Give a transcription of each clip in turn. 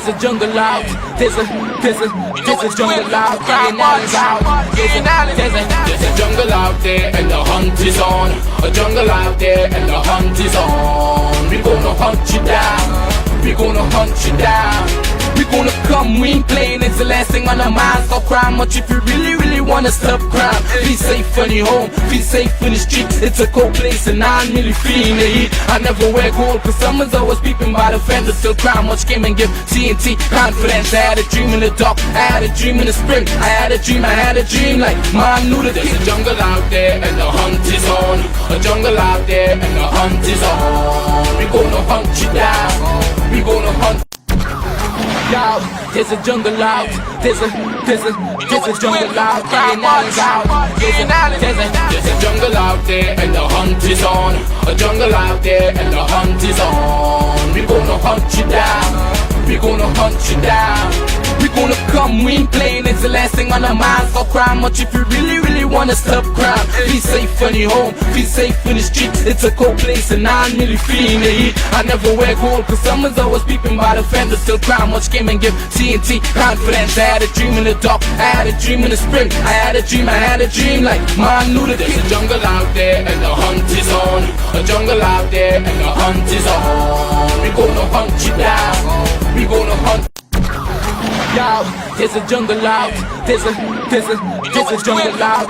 there's a jungle out. There's a jungle out. Getting out. There's a jungle out there and the hunt is on. A jungle out there and the hunt is on. We gonna hunt you down. We gonna hunt you down. We gonna come, we ain't playing, it's the last thing on our minds. Stop crime much if you really wanna stop crime. Be safe on your home, be safe in the streets. It's a cold place and I'm really feeling the heat. I never wear gold cause someone's always peeping by the fence. Still crime much came and give TNT confidence. I had a dream in the dark, I had a dream in the spring. I had a dream like mom knew that there's a jungle out there and the hunt is on. A jungle out there and the hunt is on. We gonna hunt you down. We gonna hunt. There's a jungle out. There's a jungle out. Getting out. There's a jungle out there and the hunt is on. A jungle out there and the hunt is on. We gonna hunt you down. We gonna hunt you down. We gonna come, we ain't playing, it's the last thing on our minds. Stop crime much if you really wanna stop crime. Be safe on your home, be safe in the streets. It's a cold place and I'm really feeling the heat. I never wear gold cause someone's always peeping by the fence. Still crime much came and give TNT confidence. I had a dream in the dark, I had a dream in the spring. I had a dream like mom knew that there's a jungle out there and the hunt is on. A jungle out there and the hunt is on. We gonna hunt you down. We gonna hunt. There's a jungle out. There's a jungle out.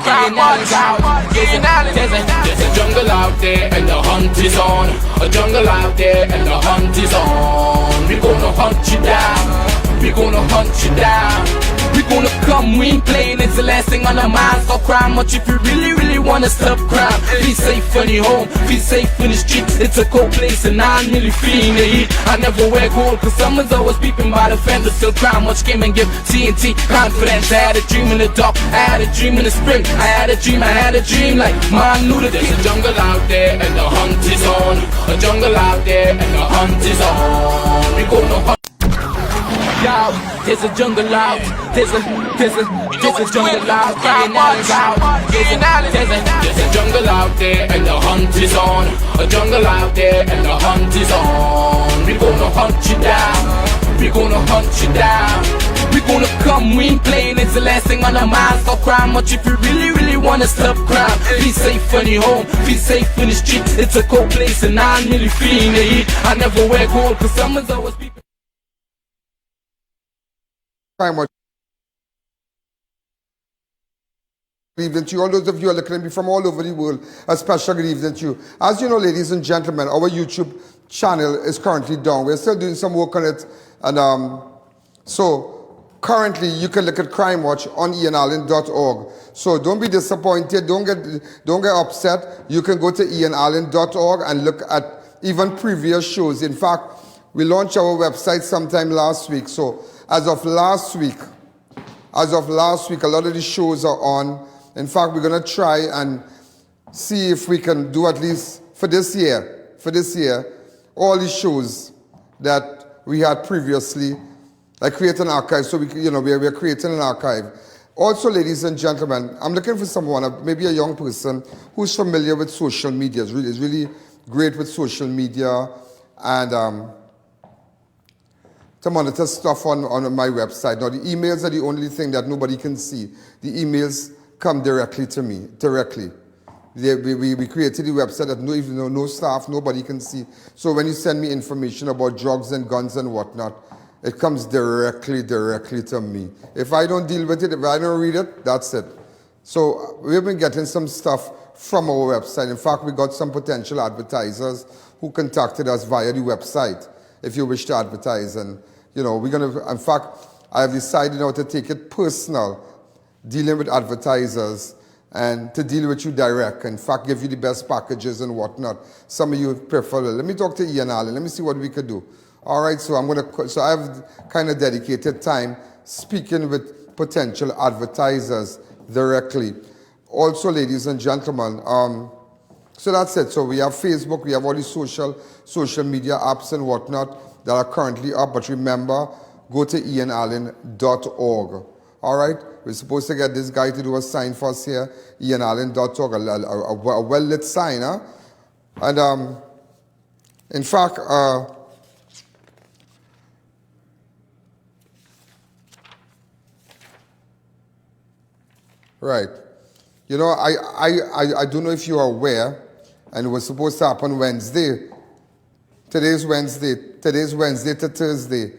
Getting out. There's a jungle out there and the hunt is on. A jungle out there and the hunt is on. We gonna hunt you down. We gonna hunt you down. We gonna come, we ain't playing, it's the last thing on our minds. Stop crime much if you really wanna stop crime. Be safe on your home, be safe in the streets. It's a cold place and I'm really feeling the heat. I never wear gold cause someone's always peeping by the fence. Still crime much came and give TNT confidence. I had a dream in the dark, I had a dream in the spring. I had a dream like mom knew that there's a jungle out there and the hunt is on. A jungle out there and the hunt is on. We gonna hunt. There's a jungle out. There's a jungle out. Getting out. There's a jungle out there and the hunt is on. A jungle out there and the hunt is on. We gonna hunt you down. We gonna hunt you down. We gonna come, we ain't playing, it's the last thing on our minds. Stop crime much if you really wanna stop crime. Be safe on your home, be safe in the streets. It's a cold place and I'm really feeling the heat. I never wear gold cause someone's always peeping. Good evening to you. All those of you who are looking at me from all over the world, a special good evening to you. As you know, ladies and gentlemen, our YouTube channel is currently down. We're still doing some work on it. And so currently you can look at Crime Watch on ianallen.org. So don't be disappointed. Don't get upset. You can go to ianallen.org and look at even previous shows. In fact, we launched our website sometime last week. So as of last week, a lot of the shows are on. In fact, we're going to try and see if we can do at least for this year, all the shows that we had previously, like create an archive. So we're creating an archive. Also, ladies and gentlemen, I'm looking for someone, maybe a young person who's familiar with social media. Is really great with social media and to monitor stuff on my website. Now, the emails are the only thing that nobody can see. The emails come directly to me, directly. We created the website that no staff, nobody can see. So when you send me information about drugs and guns and whatnot, it comes directly to me. If I don't deal with it, if I don't read it, that's it. So we've been getting some stuff from our website. In fact, we got some potential advertisers who contacted us via the website if you wish to advertise. And we're going to, in fact, I have decided now to take it personal, dealing with advertisers and to deal with you direct. In fact, give you the best packages and whatnot. Some of you prefer it. Let me talk to Ian Allen. Let me see what we could do. All right, so I've kind of dedicated time speaking with potential advertisers directly. Also, ladies and gentlemen, so that's it. So we have Facebook, we have all the social media apps and whatnot that are currently up. But remember, go to ianallen.org. All right? We're supposed to get this guy to do a sign for us here, ianallen.org, a well-lit sign. Huh? And in fact, Right. You know, I don't know if you are aware, and it was supposed to happen Wednesday. Today's Wednesday to Thursday,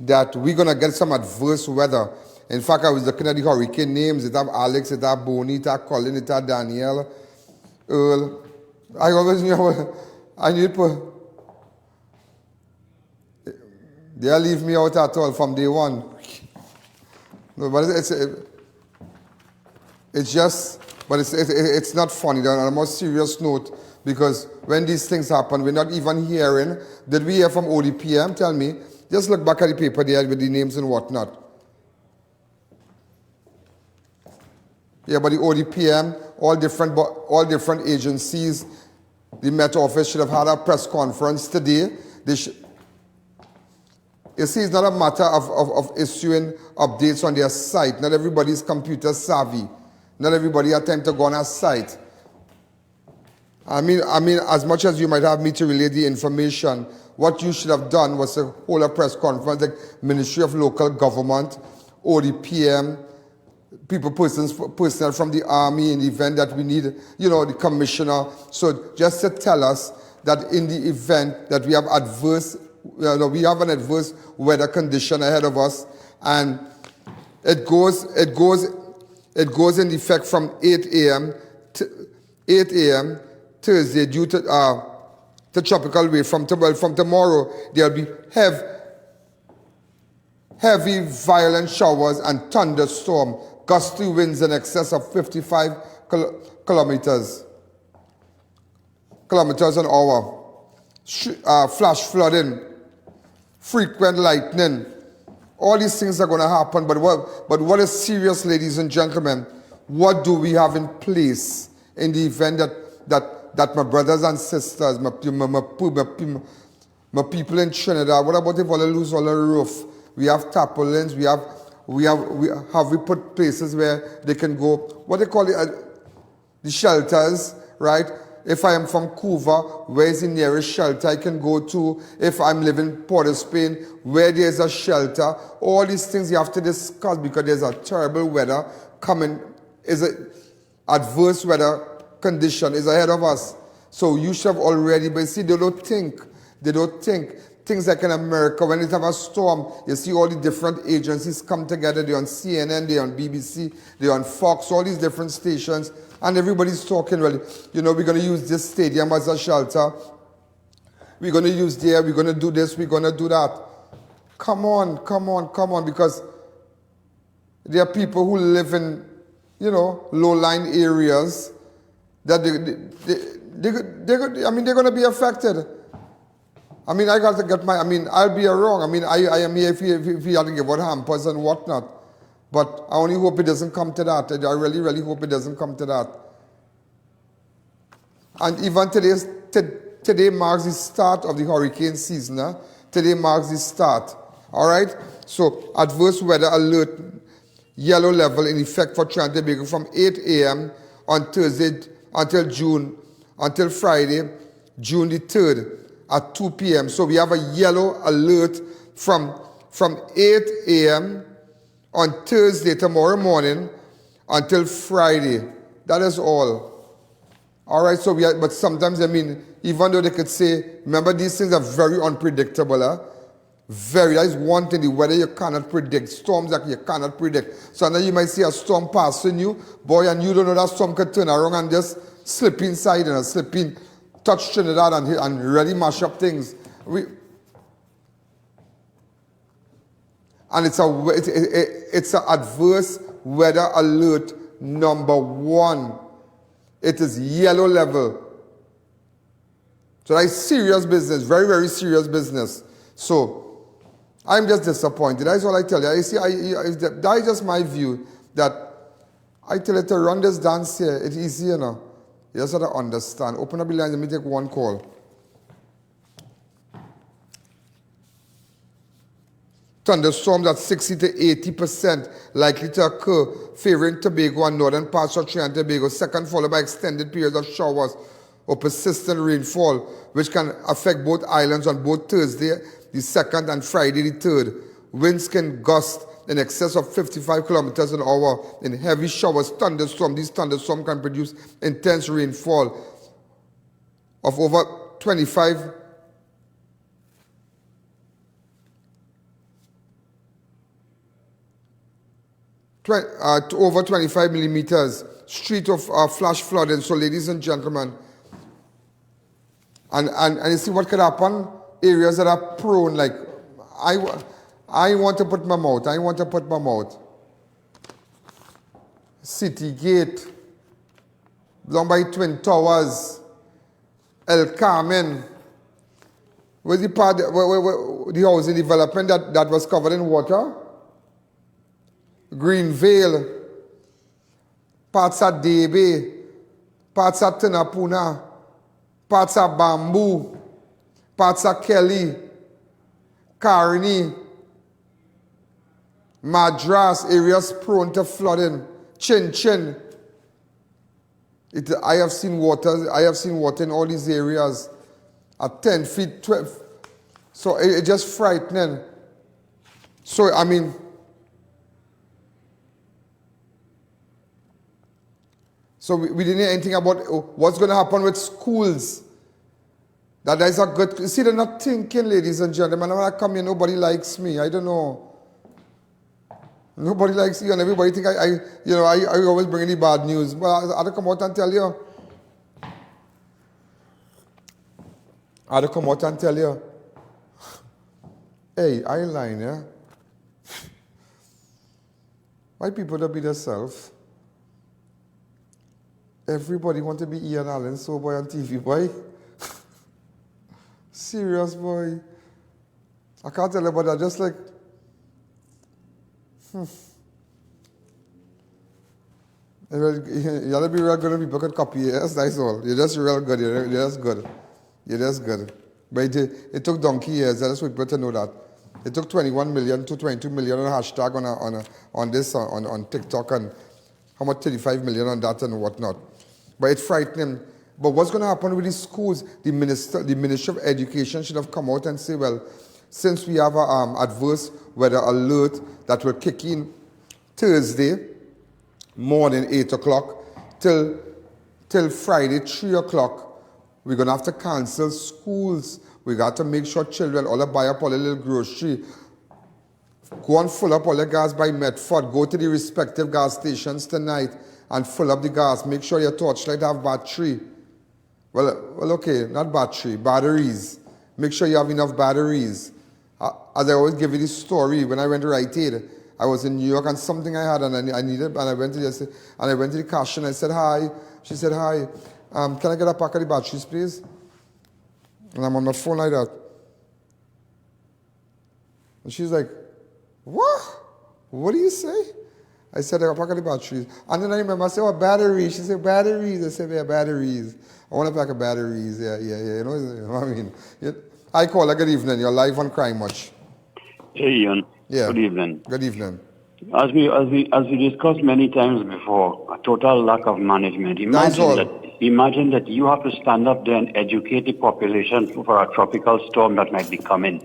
that we're going to get some adverse weather. In fact, I was looking at the hurricane names. It have Alex, it have Bonnie, it have Colin, it have Danielle, Earl. I always knew I need to... They'll leave me out at all from day one. No, but it's not funny. On a more serious note, because when these things happen, we're not even hearing. Did we hear from ODPM? Tell me. Just look back at the paper there with the names and whatnot. Yeah, but the ODPM, all different agencies, the Met Office should have had a press conference today. You see, it's not a matter of issuing updates on their site. Not everybody's computer savvy. Not everybody has time to go on a site. I mean, as much as you might have me to relay the information, what you should have done was to hold a press conference, like Ministry of Local Government, ODPM, personnel from the Army in the event that we need, you know, the commissioner. So just to tell us that in the event that we have an adverse weather condition ahead of us, and it goes in effect from 8 a.m. Thursday due to tropical wave. From tomorrow, there'll be heavy violent showers and thunderstorm, gusty winds in excess of 55 kilometers an hour, flash flooding, frequent lightning. All these things are going to happen, but what is serious, ladies and gentlemen? What do we have in place in the event that my brothers and sisters, my people in Trinidad, what about if all lose all the roof? We have tarpaulins, we put places where they can go, what they call it, the shelters, right? If I am from Cuba, where is the nearest shelter I can go to? If I'm living in Port of Spain, where there's a shelter? All these things you have to discuss, because there's a terrible weather coming. Adverse weather condition is ahead of us. So you should have already, but see, they don't think. Things like in America, when they have a storm, you see all the different agencies come together. They're on CNN, they're on BBC, they're on Fox, all these different stations, and everybody's talking, well, you know, we're going to use this stadium as a shelter. We're going to use there, we're going to do this, we're going to do that. Come on, because there are people who live in, you know, low-lying areas that they're going to be affected. I mean, I got to get I'll be wrong. I mean, I am here if you have to give out hampers and whatnot. But I only hope it doesn't come to that. I really, really hope it doesn't come to that. And even today marks the start of the hurricane season. Huh? Today marks the start. All right? So, adverse weather alert, yellow level in effect for Trinidad and Tobago from 8 a.m. on Thursday until Friday, June the 3rd. At 2 p.m. So we have a yellow alert from 8 a.m. on Thursday, tomorrow morning, until Friday. That is all. All right, so but sometimes, I mean, even though they could say, remember, these things are very unpredictable. Huh? That is one thing, the weather you cannot predict. Storms that you cannot predict. So now you might see a storm passing you, boy, and you don't know that storm could turn around and just slip inside and slip in. Touch Trinidad and really mash up things. And it's an adverse weather alert number 1. It is yellow level. So that's serious business, very, very serious business. So I'm just disappointed. That's all I tell you. You see, that is just my view, that I tell you to run this dance here. It's easy, you know. You just have to understand. Open up the line, let me take one call. Thunderstorms at 60 to 80% likely to occur, favoring Tobago and northern parts of Trinidad and Tobago, second followed by extended periods of showers or persistent rainfall, which can affect both islands on both Thursday, the 2nd, and Friday, the 3rd. Winds can gust in excess of 55 kilometers an hour in heavy showers, thunderstorm. These thunderstorms can produce intense rainfall of over 25 to over 25 millimeters. Street of flash flooding. So, ladies and gentlemen, and you see what could happen? Areas that are prone, like I want to put my mouth. City Gate, down by Twin Towers, El Carmen. Where's the part, where the housing development that was covered in water? Greenvale, parts of Debe, parts of Tenapuna, parts of Bamboo, parts of Kelly, Carney, Madras, areas prone to flooding, Chin Chin. I have seen water in all these areas at 10 feet, 12. So it's just frightening. So, I mean, so we didn't hear anything about what's going to happen with schools. That is a good... See, they're not thinking, ladies and gentlemen. When I come here, nobody likes me. I don't know. Nobody likes you, and everybody think I always bring the bad news. Well, I had to come out and tell you. Hey, Alleyne, yeah? Why people don't be themselves? Everybody want to be Ian Allen, so boy on TV, boy. Serious, boy. I can't tell you about that, just like... You gotta be real good when people can copy you. Yes, that's all. You're just real good. You're just good. You're just good. But it took donkey years. I just want people to know that. It took 21 million to 22 million on a hashtag on TikTok, and how much 35 million on that and whatnot. But it's frightening. But what's going to happen with these schools? The Ministry of Education should have come out and say, well, since we have an adverse weather alert that will kick in Thursday morning 8 o'clock till Friday 3 o'clock, we're going to have to cancel schools. We got to make sure children all buy up all a little grocery. Go and fill up all the gas by Medford. Go to the respective gas stations tonight and fill up the gas. Make sure your torchlight have battery. Well, okay, not battery, batteries. Make sure you have enough batteries. As I always give you this story, when I went to Rite Aid, I was in New York and something I had and I needed, and I went to the cashier and I said hi. She said hi. Can I get a pack of the batteries, please? And I'm on my phone like that. And she's like, what? What do you say? I said, I got a pack of the batteries. And then I remember, I said, oh, batteries. She said, batteries. I said, yeah, batteries. I want a pack of batteries. Yeah. You know what I mean? Hi, caller. Good evening. You're live on Crime Watch. Hey, Ian. Yeah. Good evening. Good evening. As we discussed many times before, a total lack of management. Imagine that you have to stand up there and educate the population for a tropical storm that might be coming.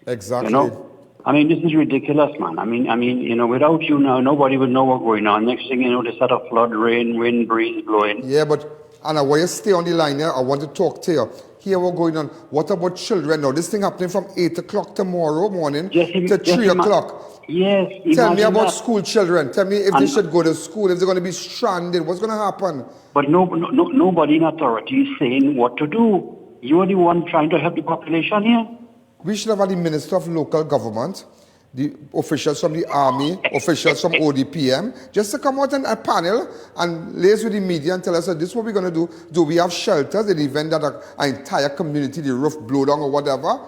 Exactly. You know? I mean, this is ridiculous, man. I mean, you know, without you now, nobody would know what's going on. Next thing you know, they start a flood, rain, wind, breeze blowing. Yeah, but Anna, while you stay on the line here, I want to talk to you. Here what's going on. What about children now? This thing happening from 8 o'clock tomorrow morning to 3 o'clock. Yes. Tell me about school children. Tell me if they should go to school, if they're going to be stranded. What's going to happen? But nobody in authority is saying what to do. You are the one trying to help the population here. We should have had the Minister of Local Government, the officials from the Army, officials from ODPM, just to come out in a panel and liaise with the media and tell us that this is what we're going to do. Do we have shelters in the event that an entire community, the roof blow down or whatever?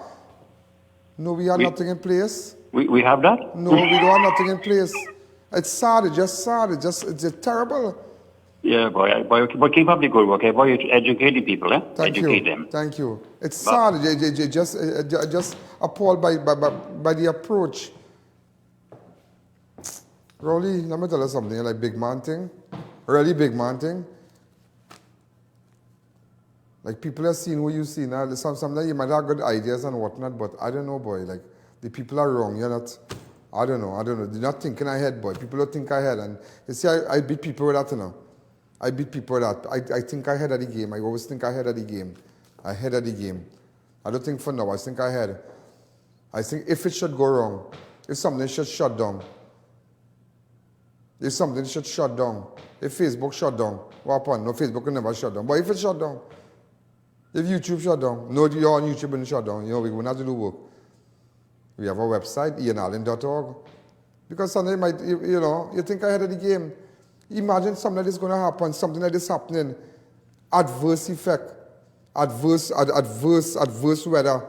No, we have nothing in place. We have that? No, we don't have nothing in place. It's sad. It's just sad. It's terrible. Yeah, boy, but keep up the good work, boy. Educate the people, educate them. Thank you. It's sad. Just appalled by the approach. Rolly, let me tell you something. Like big man thing, really big man thing. Like people are seeing what you see now. Sometimes you might have good ideas and whatnot, but I don't know, boy. Like the people are wrong. You're not. I don't know. They're not thinking ahead, boy. People don't think ahead. And you see, I beat people with that, you know. I beat people with that. I think ahead of the game. I always think ahead of the game. Ahead of the game. I don't think for now. I think ahead. I think if it should go wrong, if something should shut down, if something should shut down, if Facebook shut down, what happened? No, Facebook will never shut down. But if it shut down, if YouTube shut down, no, you're on YouTube and shut down. You know, we won't have to do work. We have a website, INJUNCTION.org. Because something might, you know, you think ahead of the game. Imagine something like this going to happen, something like this happening. Adverse effect, adverse weather.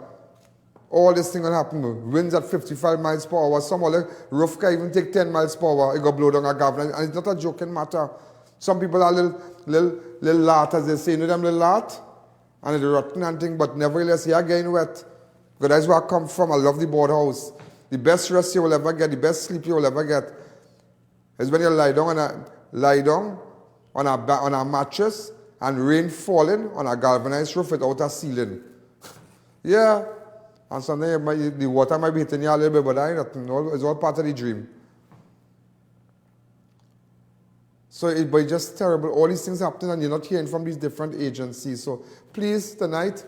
All this thing will happen. Winds at 55 miles per hour. Some other rough can even take 10 miles per hour. It got blow down a government. And it's not a joking matter. Some people are little lat, as they say. You know them little lat? And it's rotten and thing, but nevertheless, you're getting wet. Because that's where I come from. I love the board house. The best rest you will ever get, the best sleep you will ever get, is when you lie down on a mattress and rain falling on a galvanized roof without a ceiling. Yeah. And sometimes the water might be hitting you a little bit, but that ain't nothing. It's all part of the dream. So it's just terrible. All these things happening and you're not hearing from these different agencies. So please, tonight,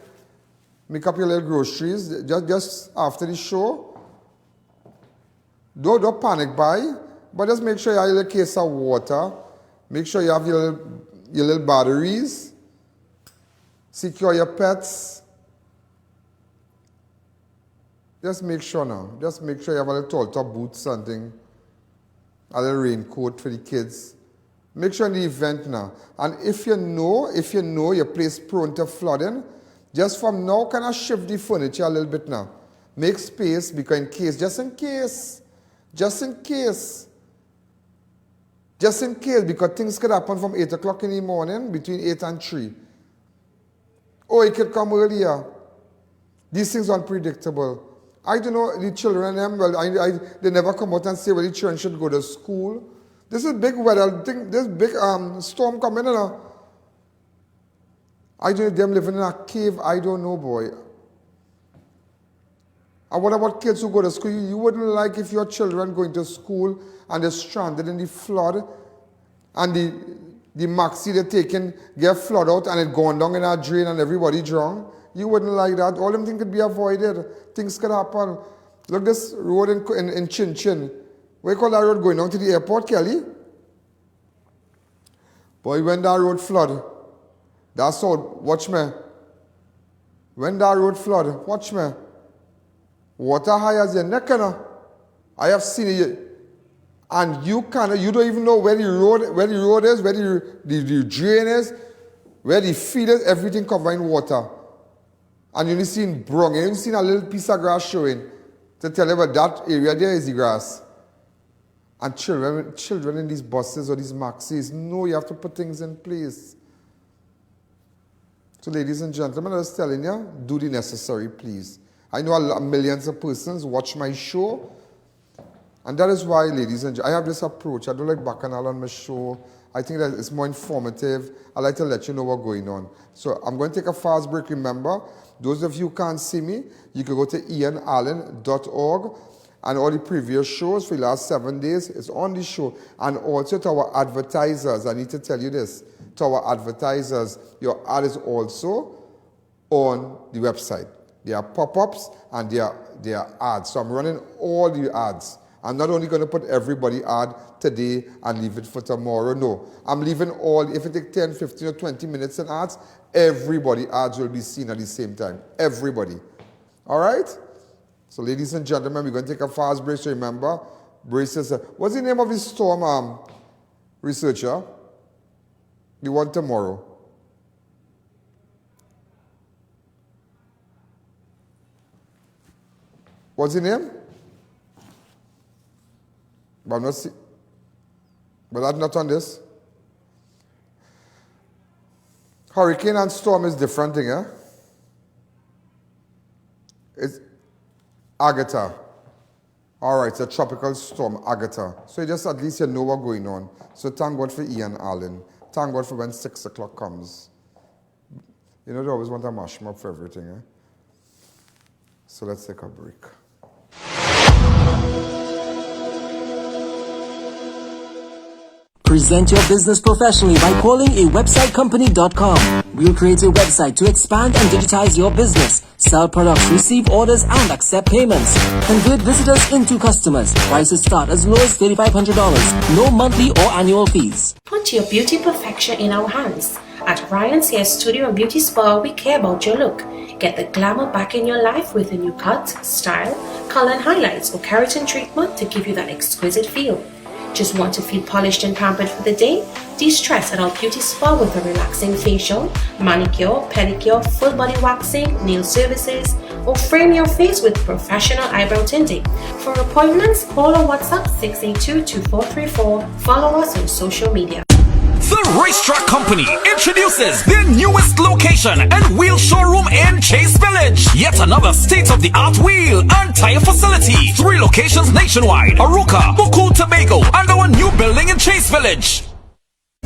make up your little groceries. Just after the show, don't panic buy, but just make sure you have a little case of water. Make sure you have your little batteries. Secure your pets. Just make sure now. Just make sure you have a little tall top boots, something. A little raincoat for the kids. Make sure in the event now. And if you know your place prone to flooding, just from now kind of shift the furniture a little bit now. Make space because in case, just in case, because things could happen from 8 o'clock in the morning, between 8 and 3. Or it could come earlier. These things are unpredictable. I don't know, the children, they never come out and say, well, the children should go to school. This is big weather, this big storm coming, you know. I don't know, them living in a cave, I don't know, boy. And what about kids who go to school? You wouldn't like if your children going to school and they're stranded in the flood and the maxi they're taking get flooded out and it going down in a drain and everybody drown. You wouldn't like that. All them things could be avoided. Things could happen. Look, this road in Chin Chin. Where you call that road going down to the airport, Kelly? Boy, when that road flood, that's all. Watch me. When that road flood, watch me. Water high as your neck, you know. I have seen it. And you don't even know where the road is, where the drain is, where the field is, everything covered in water. And you only seen brung, you only seen a little piece of grass showing to tell you about that area there is the grass. And children in these buses or these maxis, no, you have to put things in place. So ladies and gentlemen, I was telling you, do the necessary, please. I know millions of persons watch my show. And that is why, ladies and gentlemen, I have this approach. I don't like bacchanal on my show. I think that it's more informative. I like to let you know what's going on. So I'm going to take a fast break. Remember, those of you who can't see me, you can go to ianallen.org and all the previous shows for the last 7 days is on the show. And also to our advertisers, I need to tell you this. To our advertisers, your ad is also on the website. There are pop-ups and there are ads. So I'm running all the ads. I'm not only going to put everybody ad today and leave it for tomorrow. No. I'm leaving all, if it takes 10, 15 or 20 minutes in ads, everybody ads will be seen at the same time. Everybody. All right? So ladies and gentlemen, we're going to take a fast break. So remember, braces. What's the name of this storm, researcher? The one tomorrow. What's the name? But I'm not see. But that's not on this. Hurricane and storm is different thing, eh? It's Agatha. All right, it's a tropical storm, Agatha. So just at least you know what's going on. So thank God for Ian Allen. Thank God for when 6 o'clock comes. You know, they always want a mash up for everything, eh? So let's take a break. Present your business professionally by calling a websitecompany.com. We'll create a website to expand and digitize your business, sell products, receive orders, and accept payments. Convert visitors into customers. Prices start as low as $3,500. No monthly or annual fees. Put your beauty perfection in our hands. At Ryan's Hair Studio and Beauty Spa, we care about your look. Get the glamour back in your life with a new cut, style, color and highlights or keratin treatment to give you that exquisite feel. Just want to feel polished and pampered for the day? De-stress at our beauty spa with a relaxing facial, manicure, pedicure, full body waxing, nail services, or frame your face with professional eyebrow tinting. For appointments, call or WhatsApp 682-2434. Follow us on social media. The Racetrack Company introduces their newest location and wheel showroom in Chase Village. Yet another state-of-the-art wheel and tire facility. 3 locations nationwide: Aruca, Buku, Tobago, and our new building in Chase Village.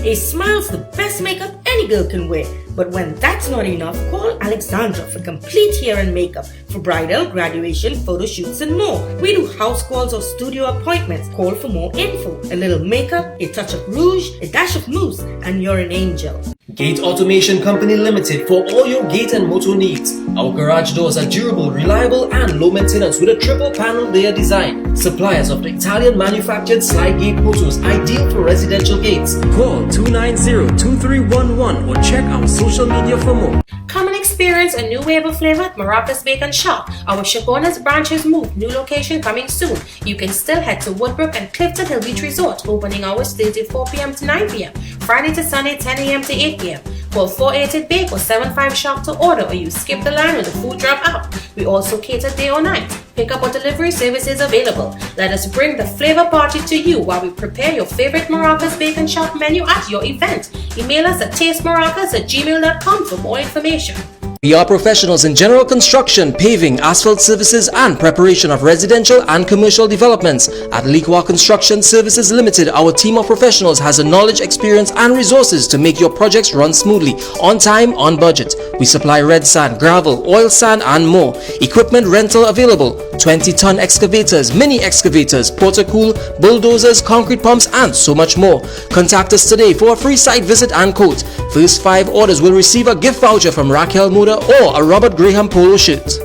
A smile's the best makeup any girl can wear. But when that's not enough, call Alexandra for complete hair and makeup for bridal, graduation, photo shoots, and more. We do house calls or studio appointments. Call for more info. A little makeup, a touch of rouge, a dash of mousse, and you're an angel. Gate Automation Company Limited for all your gate and motor needs. Our garage doors are durable, reliable, and low maintenance with a triple panel layer design. Suppliers of the Italian manufactured slide gate motors, ideal for residential gates. Call 290-2311 or check our social media for more. Come and experience a new wave of flavor at Maracas Bacon Shop. Our Chabonas branch has moved. New location coming soon. You can still head to Woodbrook and Clifton Hill Beach Resort. Opening hours Thursday 4 p.m. to 9 p.m. Friday to Sunday 10 a.m. to 8 p.m. Call 488-BAKE or 75-SHOP to order, or you skip the line with the Food Drop app. We also cater day or night. Pickup or delivery services available. Let us bring the flavor party to you while we prepare your favorite Maracas Bacon Shop menu at your event. Email us at tastemaracas@gmail.com for more information. We are professionals in general construction, paving, asphalt services, and preparation of residential and commercial developments. At Liqua Construction Services Limited, our team of professionals has the knowledge, experience, and resources to make your projects run smoothly, on time, on budget. We supply red sand, gravel, oil sand, and more. Equipment rental available: 20-ton excavators, mini excavators, porta-cool, bulldozers, concrete pumps, and so much more. Contact us today for a free site visit and quote. First 5 orders will receive a gift voucher from Raquel Motor or a Robert Graham polo shirt.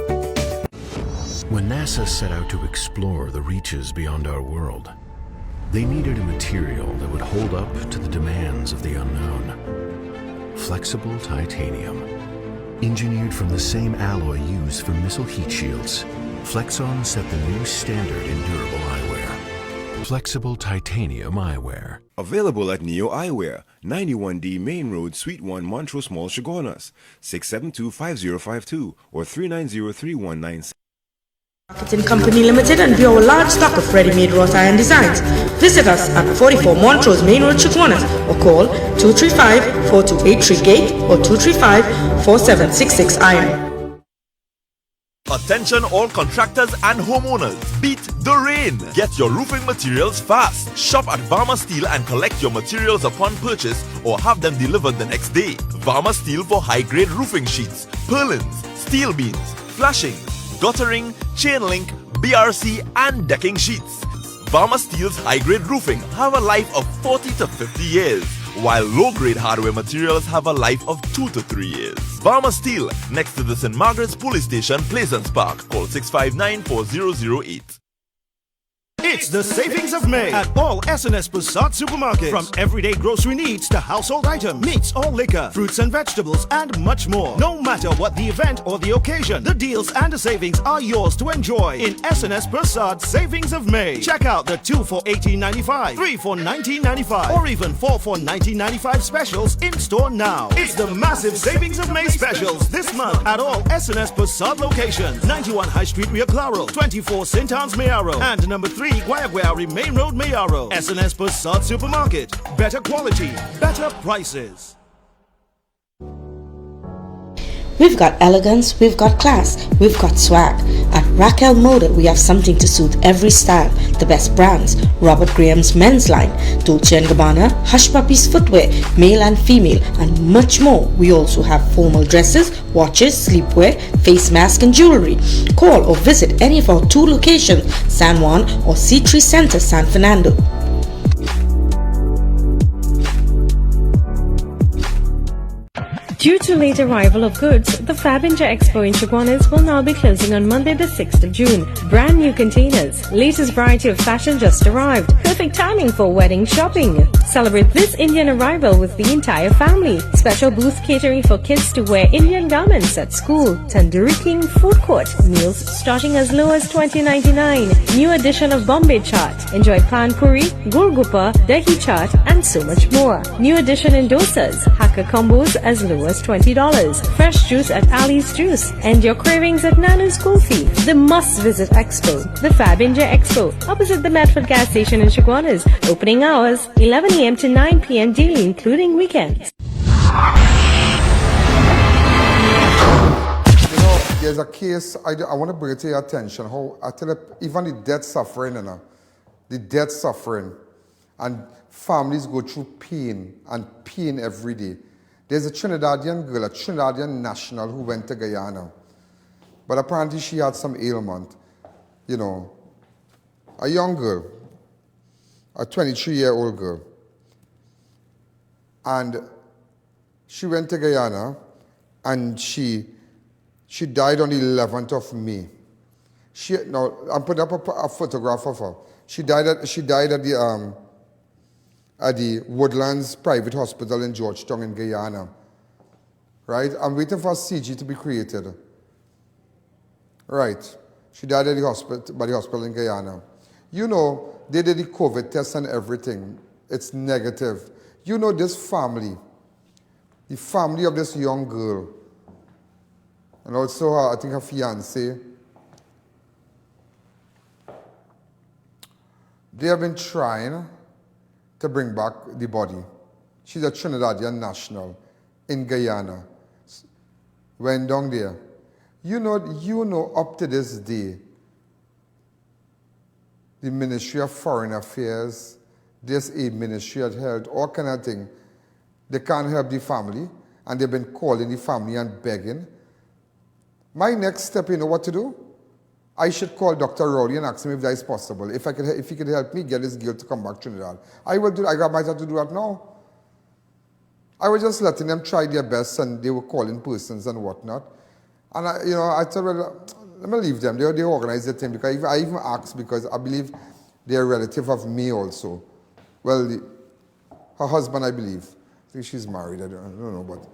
When NASA set out to explore the reaches beyond our world, they needed a material that would hold up to the demands of the unknown. Flexible titanium. Engineered from the same alloy used for missile heat shields, Flexon set the new standard in durable eyewear. Flexible titanium eyewear. Available at Neo Eyewear, 91D Main Road, Suite 1, Montrose Mall, Chagonas, 672-5052 or 390-3196. Marketing Company Limited and view our large stock of ready-made wrought iron designs. Visit us at 44 Montrose Main Road, Chagonas, or call 235-4283 Gate or 235-4766 Iron. Attention all contractors and homeowners, beat the rain. Get your roofing materials fast. Shop at Varma Steel and collect your materials upon purchase or have them delivered the next day. Varma Steel for high-grade roofing sheets, purlins, steel beams, flashing, guttering, chain link, BRC and decking sheets. Varma Steel's high-grade roofing have a life of 40 to 50 years, while low-grade hardware materials have a life of 2 to 3 years. Varma Steel, next to the St. Margaret's Police Station, Pleasance Park. Call 659-4008. It's the savings of May at all S&S Passat supermarkets. From everyday grocery needs to household items, meats or liquor, fruits and vegetables, and much more. No matter what the event or the occasion, the deals and the savings are yours to enjoy in S&S Passat Savings of May. Check out the 2 for $18.95, 3 for $19.95, or even 4 for $19.95 specials in store now. It's the massive Savings of May specials this month at all S&S Passat locations. 91 High Street, Rio Claro, 24 St. Anne's, Mayaro, and number 3 Guayaguari Main Road, Mayaro. S&S Passat Supermarket. Better quality, better prices. We've got elegance, we've got class, we've got swag. At Raquel Motor, we have something to suit every style. The best brands: Robert Graham's men's line, Dolce & Gabbana, Hush Puppies footwear, male and female, and much more. We also have formal dresses, watches, sleepwear, face mask, and jewelry. Call or visit any of our 2 locations, San Juan or C3 Center, San Fernando. Due to late arrival of goods, the Fabinja Expo in Chaguanas will now be closing on Monday the 6th of June. Brand new containers, latest variety of fashion just arrived. Perfect timing for wedding shopping. Celebrate this Indian arrival with the entire family. Special booth catering for kids to wear Indian garments at school. Tandoori King food court. Meals starting as low as $20.99. New edition of Bombay Chaat. Enjoy Pan Puri, Golgappa, Dahi Chaat and so much more. New edition in dosas. Hakka combos as low as $20. Fresh juice at Alleyne's Juice. End your cravings at Nanu's Coffee. The must-visit expo. The Fabinja Expo. Opposite the Medford gas station in Chaguanas. Opening hours 11 a.m. to 9 p.m. daily including weekends. There's a case, I want to bring it to your attention, how I tell you, even the death suffering, the death suffering, and families go through pain and pain every day. There's a Trinidadian girl, a Trinidadian national who went to Guyana. But apparently she had some ailment, you know. A young girl, a 23-year-old girl. And she went to Guyana and she died on the 11th of May. Now, I'm putting up a photograph of her. She died at the Woodlands Private Hospital in Georgetown in Guyana. Right? I'm waiting for a CG to be created. Right. She died at the hospital in Guyana. You know, they did the COVID test and everything. It's negative. You know this family, the family of this young girl, and also her, I think her fiancé, they have been trying to bring back the body. She's a Trinidadian national in Guyana. Went down there. You know, up to this day, the Ministry of Foreign Affairs, this aid Ministry of Health, all kind of thing, they can't help the family, and they've been calling the family and begging. My next step, you know what to do? I should call Dr. Rowley and ask him if that is possible. If he could help me get this girl to come back to Trinidad. I will do. I might have to do that now. I was just letting them try their best, and they were calling persons and whatnot. And I thought, well, let me leave them. They organize the thing, because I even asked, because I believe they're a relative of me also. Well, her husband, I believe. I think she's married. I don't know, but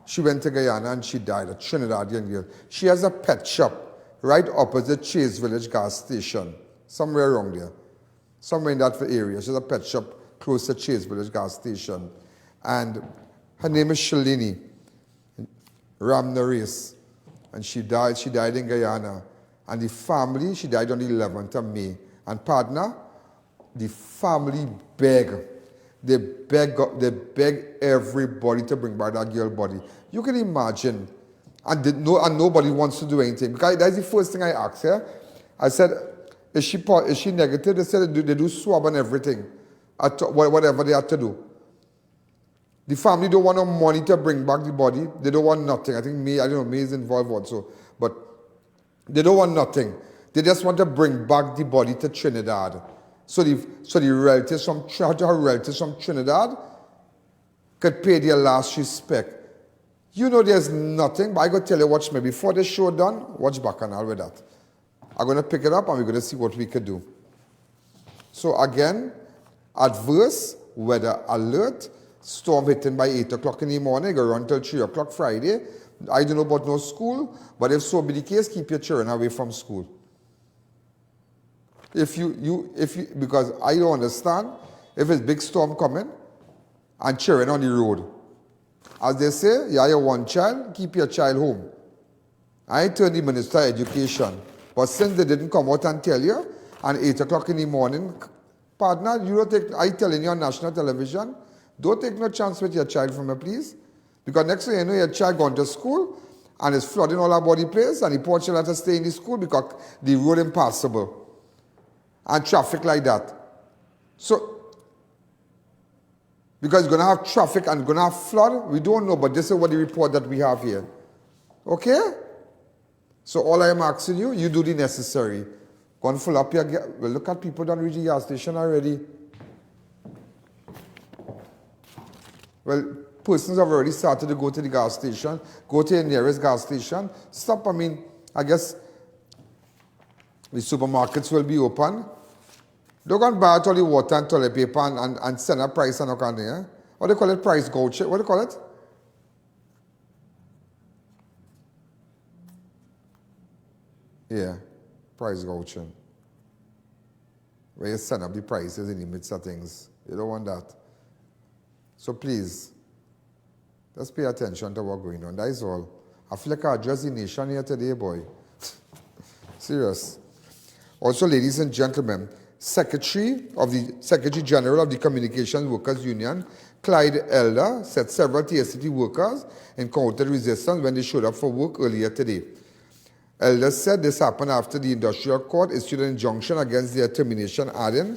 she went to Guyana and she died, a Trinidadian girl. She has a pet shop right opposite Chase Village gas station, somewhere around there, somewhere in that area. She has a pet shop close to Chase Village gas station. And her name is Shalini Ramnaris. And she died in Guyana. And the family, she died on the 11th of May. And partner, the family begged. They beg everybody to bring back that girl's body. You can imagine. And nobody wants to do anything. Because that's the first thing I asked her. I said, is she negative? They said they do swab and everything. Whatever they have to do. The family don't want no money to bring back the body. They don't want nothing. I think May is involved also. But they don't want nothing. They just want to bring back the body to Trinidad. So the relatives from Trinidad could pay their last respect. You know there's nothing, but I gotta tell you, watch me. Before the show done, watch Bacchanal with that. I'm gonna pick it up and we're gonna see what we could do. So again, adverse weather alert, storm hitting by 8 o'clock in the morning, go run till 3 o'clock Friday. I don't know about no school, but if so be the case, keep your children away from school. If you because I don't understand, if it's big storm coming and children on the road. As they say, you have one child, keep your child home. I told the Minister of Education, but since they didn't come out and tell you, and 8 o'clock in the morning, partner, I telling you on national television, don't take no chance with your child from me, please. Because next thing you know, your child going to school, and it's flooding all about the place, and the poor child has to stay in the school because the road impassable. And traffic like that. So, because it's going to have traffic and going to have flood, we don't know, but this is what the report that we have here. Okay? So all I am asking you, you do the necessary. Go and fill up your gas. Well, look at people that reach the gas station already. Well, persons have already started to go to the gas station, go to the nearest gas station, stop. I mean, I guess the supermarkets will be open. Don't go and buy all the water and toilet paper and send a price and all there. What do they call it? Price gouge? What do they call it? Yeah, price gouging. Where you send up the prices in the midst of things. You don't want that. So please, just pay attention to what's going on. That is all. I feel like I address the nation here today, boy. Serious. Also, ladies and gentlemen, Secretary General of the Communications Workers Union, CLYDE Elder, said several TSTT workers encountered resistance when they showed up for work earlier today. Elder said this happened after the industrial court issued an injunction against their termination, adding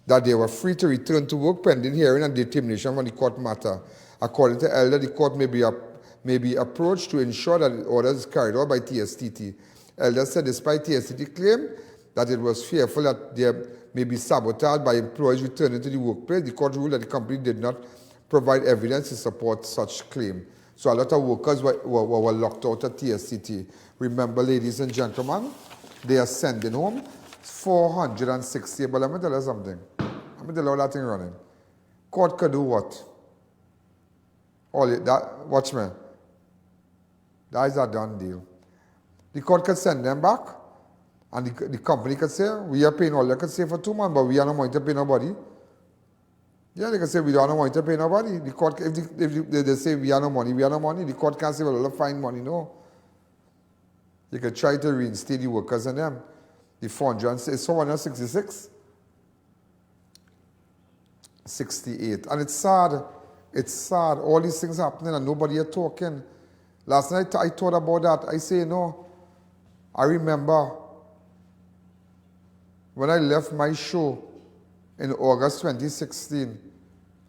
that they were free to return to work pending hearing and determination on the court matter. According to Elder, the court may be approached to ensure that the order is carried out by TSTT. Elder said despite TSTT claim that it was fearful that there may be sabotage by employees returning to the workplace, the court ruled that the company did not provide evidence to support such claim. So a lot of workers were locked out at TSTT. Remember, ladies and gentlemen, they are sending home 460. But let me tell you something. Let me tell you how that thing running. Court could do what? Watch me. That is a done deal. The court could send them back, and the company could say, we are paying all they could say for 2 months, but we are not going to pay nobody. Yeah, they can say we don't want to pay nobody. The court, if they say we have no money, the court can't say, well, we'll find money. No. You can try to reinstate the workers and them. The 466, 68. And it's sad. It's sad. All these things happening and nobody are talking. Last night I thought about that. I say, no. I remember when I left my show in August 2016,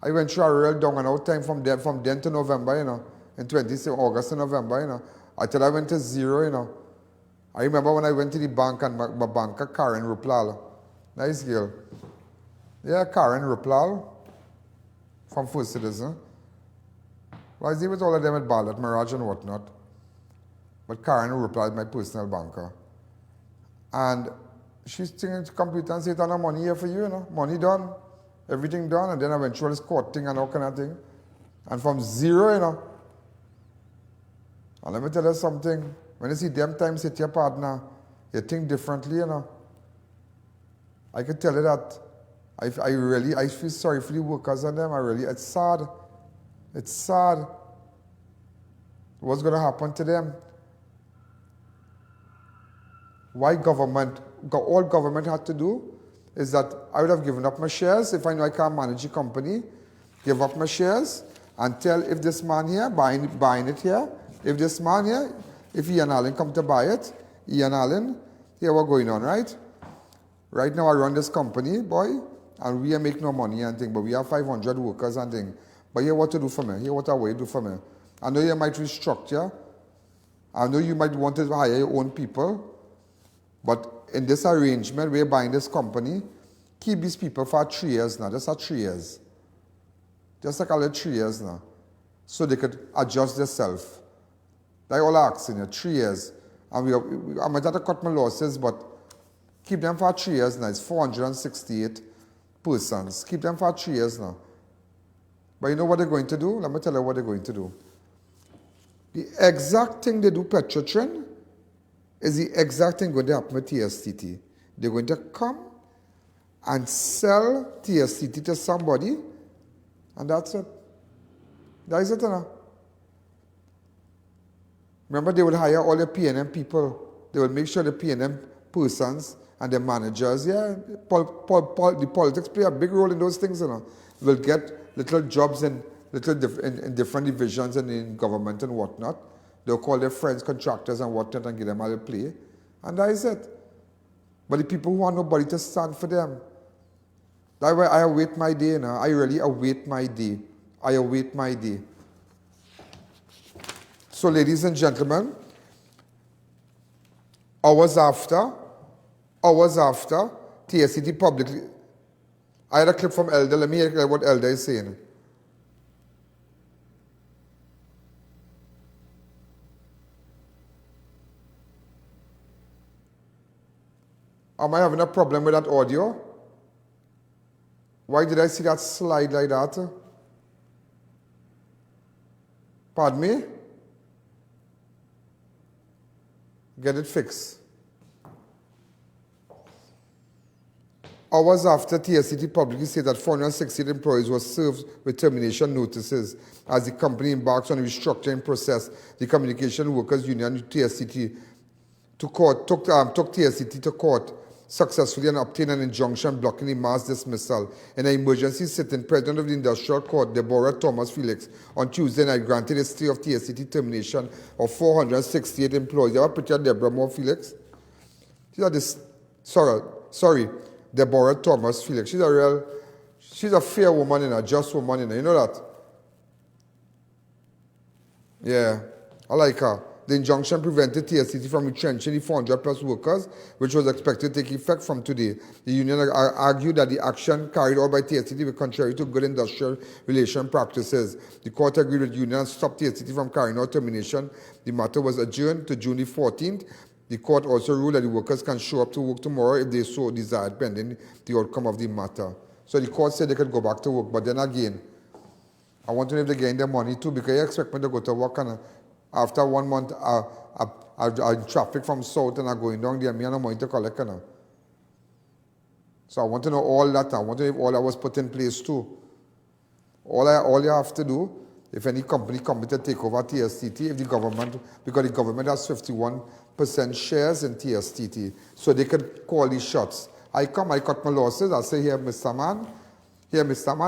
I went through a real down and out time from then to November, in August to November, I thought I went to zero, I remember when I went to the bank and my banker, Karen Ruplal, nice girl. Yeah, Karen Ruplal from First Citizen. Well, I was with all of them at Ballot, Mirage and whatnot. But Karen Ruplal is my personal banker. And she's thinking to computer and say, "I have money here for you, money done, everything done." And then I went through this court thing and all kind of thing. And from zero, and let me tell you something, when you see them times hit your partner, you think differently, I can tell you that. I feel sorry for the workers and them. It's sad. It's sad. What's going to happen to them? Why government? All government had to do is that I would have given up my shares if I know I can't manage a company, give up my shares and tell if this man here buying it here, if this man here, if Ian Alleyne come to buy it, Ian Alleyne, here what's going on, right? Right now I run this company, boy, and we make no money and thing, but we have 500 workers and thing. But here what to do for me, here what I will do for me. I know you might restructure, I know you might want to hire your own people, but in this arrangement, we're buying this company, keep these people for 3 years now, just for 3 years. Just like a little 3 years now. So they could adjust themselves. That's all I'm asking you, 3 years. And I might have to cut my losses, but keep them for 3 years now. It's 468 persons. Keep them for 3 years now. But you know what they're going to do? Let me tell you what they're going to do. The exact thing they do, Petrotrin, is the exact thing going to happen with TSTT. They're going to come and sell TSTT to somebody, and that's it. That is it, Remember, they will hire all the P&M people. They will make sure the P&M persons and the managers, the politics play a big role in those things, will get little jobs in different divisions and in government and whatnot. They'll call their friends, contractors and whatnot and give them all the play. And that is it. But the people who want nobody to stand for them. That's why I await my day now. I really await my day. I await my day. So ladies and gentlemen, hours after, TSTT publicly, I had a clip from Elder. Let me hear what Elder is saying. Am I having a problem with that audio? Why did I see that slide like that? Pardon me? Get it fixed. Hours after TSTT publicly said that 468 employees were served with termination notices as the company embarks on a restructuring process, the Communication Workers Union TSTT took TSTT to court successfully and obtained an injunction blocking the mass dismissal. In an emergency sitting, President of the Industrial Court, Deborah Thomas Felix, on Tuesday night granted a stay of TSTT termination of 468 employees. You have a picture of Deborah Moore Felix? Deborah Thomas Felix. She's a fair woman, a just woman, you know that? Yeah, I like her. The injunction prevented TSTT from retrenching the 400 plus workers, which was expected to take effect from today. The union argued that the action carried out by TSTT was contrary to good industrial relation practices. The court agreed with the union and stopped TSTT from carrying out termination. The matter was adjourned to June the 14th. The court also ruled that the workers can show up to work tomorrow if they so desired, pending the outcome of the matter. So the court said they could go back to work, but then again, I want to know if they're getting their money too, because you expect me to go to work and after 1 month, traffic from south and I'm going down there, me and no money to collect. So I want to know all that. I want to know if all that was put in place too. All you have to do, if any company comes to take over TSTT, if the government, because the government has 51% shares in TSTT, so they could call these shots. I cut my losses, I say, here, Mr. Man,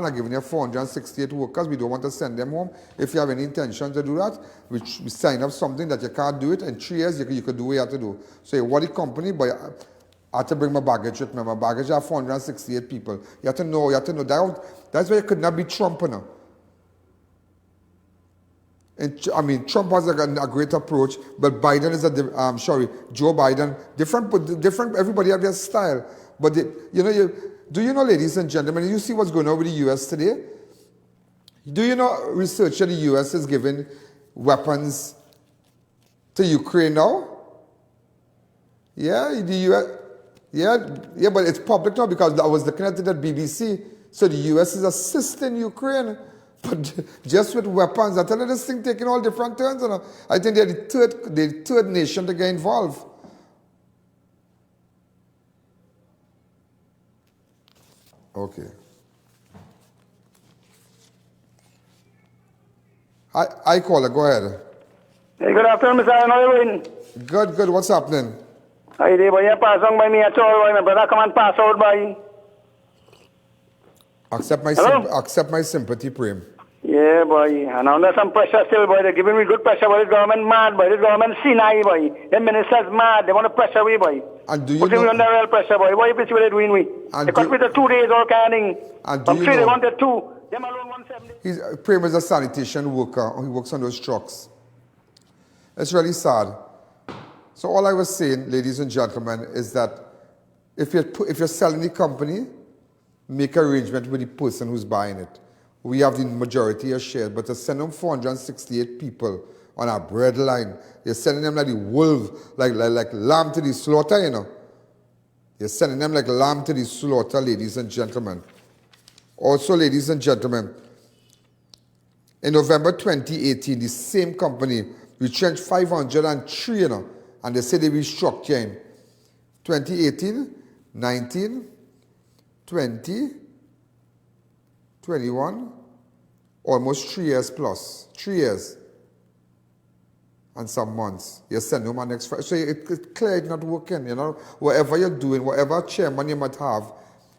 I'm giving you 468 workers, we don't want to send them home. If you have any intention to do that, we sign up something that you can't do it, in 3 years you could do what you have to do. So what the company, but I had to bring my baggage with me. My baggage have 468 people. You have to know, that's why you could not be Trump now. And, Trump has a great approach, but Biden is Joe Biden, different, everybody have their style. But, do you know, ladies and gentlemen, you see what's going on with the U.S. today? Do you know research that the U.S. is giving weapons to Ukraine now? Yeah, the U.S. Yeah, but it's public now because I was looking at it at BBC. So the U.S. is assisting Ukraine, but just with weapons. I tell you, this thing taking all different turns. I think they're the third nation to get involved. Okay. I call her. Go ahead. Hey, good afternoon, Mr. How are you doing? Good. What's happening? Hi, there, boy. You pass on by me at all, boy. My brother come and pass out by. Accept my sympathy, Prem. Yeah, boy. And under some pressure still, boy. They're giving me good pressure, boy. This government mad, boy. This government senile, boy. The minister's mad. They want to pressure me, boy. And do you putting know... me under real pressure, boy. What is what they're doing, we? They cut me to 2 days or canning. From 3, they wanted 2. Them alone 170. Prem is a sanitation worker. He works on those trucks. It's really sad. So all I was saying, ladies and gentlemen, is that if you're selling the company, make arrangement with the person who's buying it. We have the majority of shares, but to send them 468 people on our bread line, you're sending them like the wolf, like lamb to the slaughter, you know. You're sending them like lamb to the slaughter, ladies and gentlemen. Also, ladies and gentlemen, in November 2018, the same company retrenched 503, you know, and they said they restructuring. 2018, 19, 20, 21, almost 3 years plus. 3 years and some months. You send them on next Friday. So it's clear it's not working, you know. Whatever you're doing, whatever chairman you might have,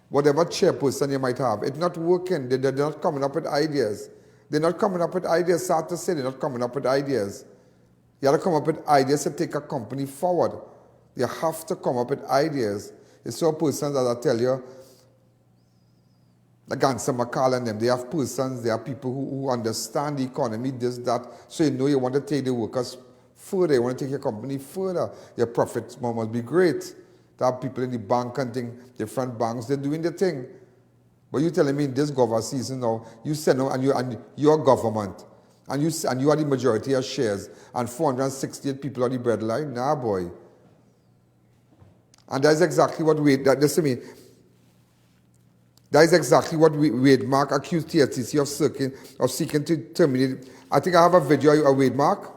whatever chairperson you might have, it's not working. They're not coming up with ideas. They're not coming up with ideas. Sad to say, they're not coming up with ideas. You have to come up with ideas to take a company forward. You have to come up with ideas. It's so persons that I tell you, like Ganser McCall and them, they have persons, they are people who understand the economy, this, that. So you know you want to take the workers further, you want to take your company further. Your profits must be great. To have people in the bank and thing, different banks, they're doing their thing. But you telling me in this government season now, you send them and you're government, and you are the majority of shares, and 468 people on the breadline? Nah, boy. And that's exactly what listen to me. That is exactly what Wade Mark accused TSTC of seeking to terminate. I think I have a video of Wade Mark.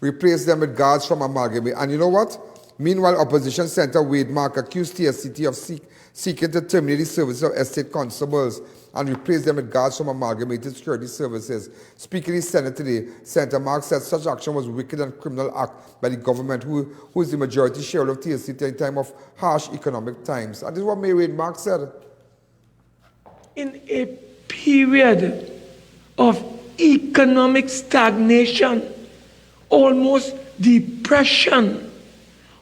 Replace them with guards from Amalgamate. And you know what? Meanwhile, opposition Senator Wade Mark accused TSTT of seeking to terminate the services of estate constables and replace them with guards from Amalgamated Security Services. Speaking in the Senate today, Senator Mark said such action was a wicked and criminal act by the government, who is the majority shareholder of TSTT in time of harsh economic times. And this is what Mayor Wade Mark said. In a period of economic stagnation, almost depression,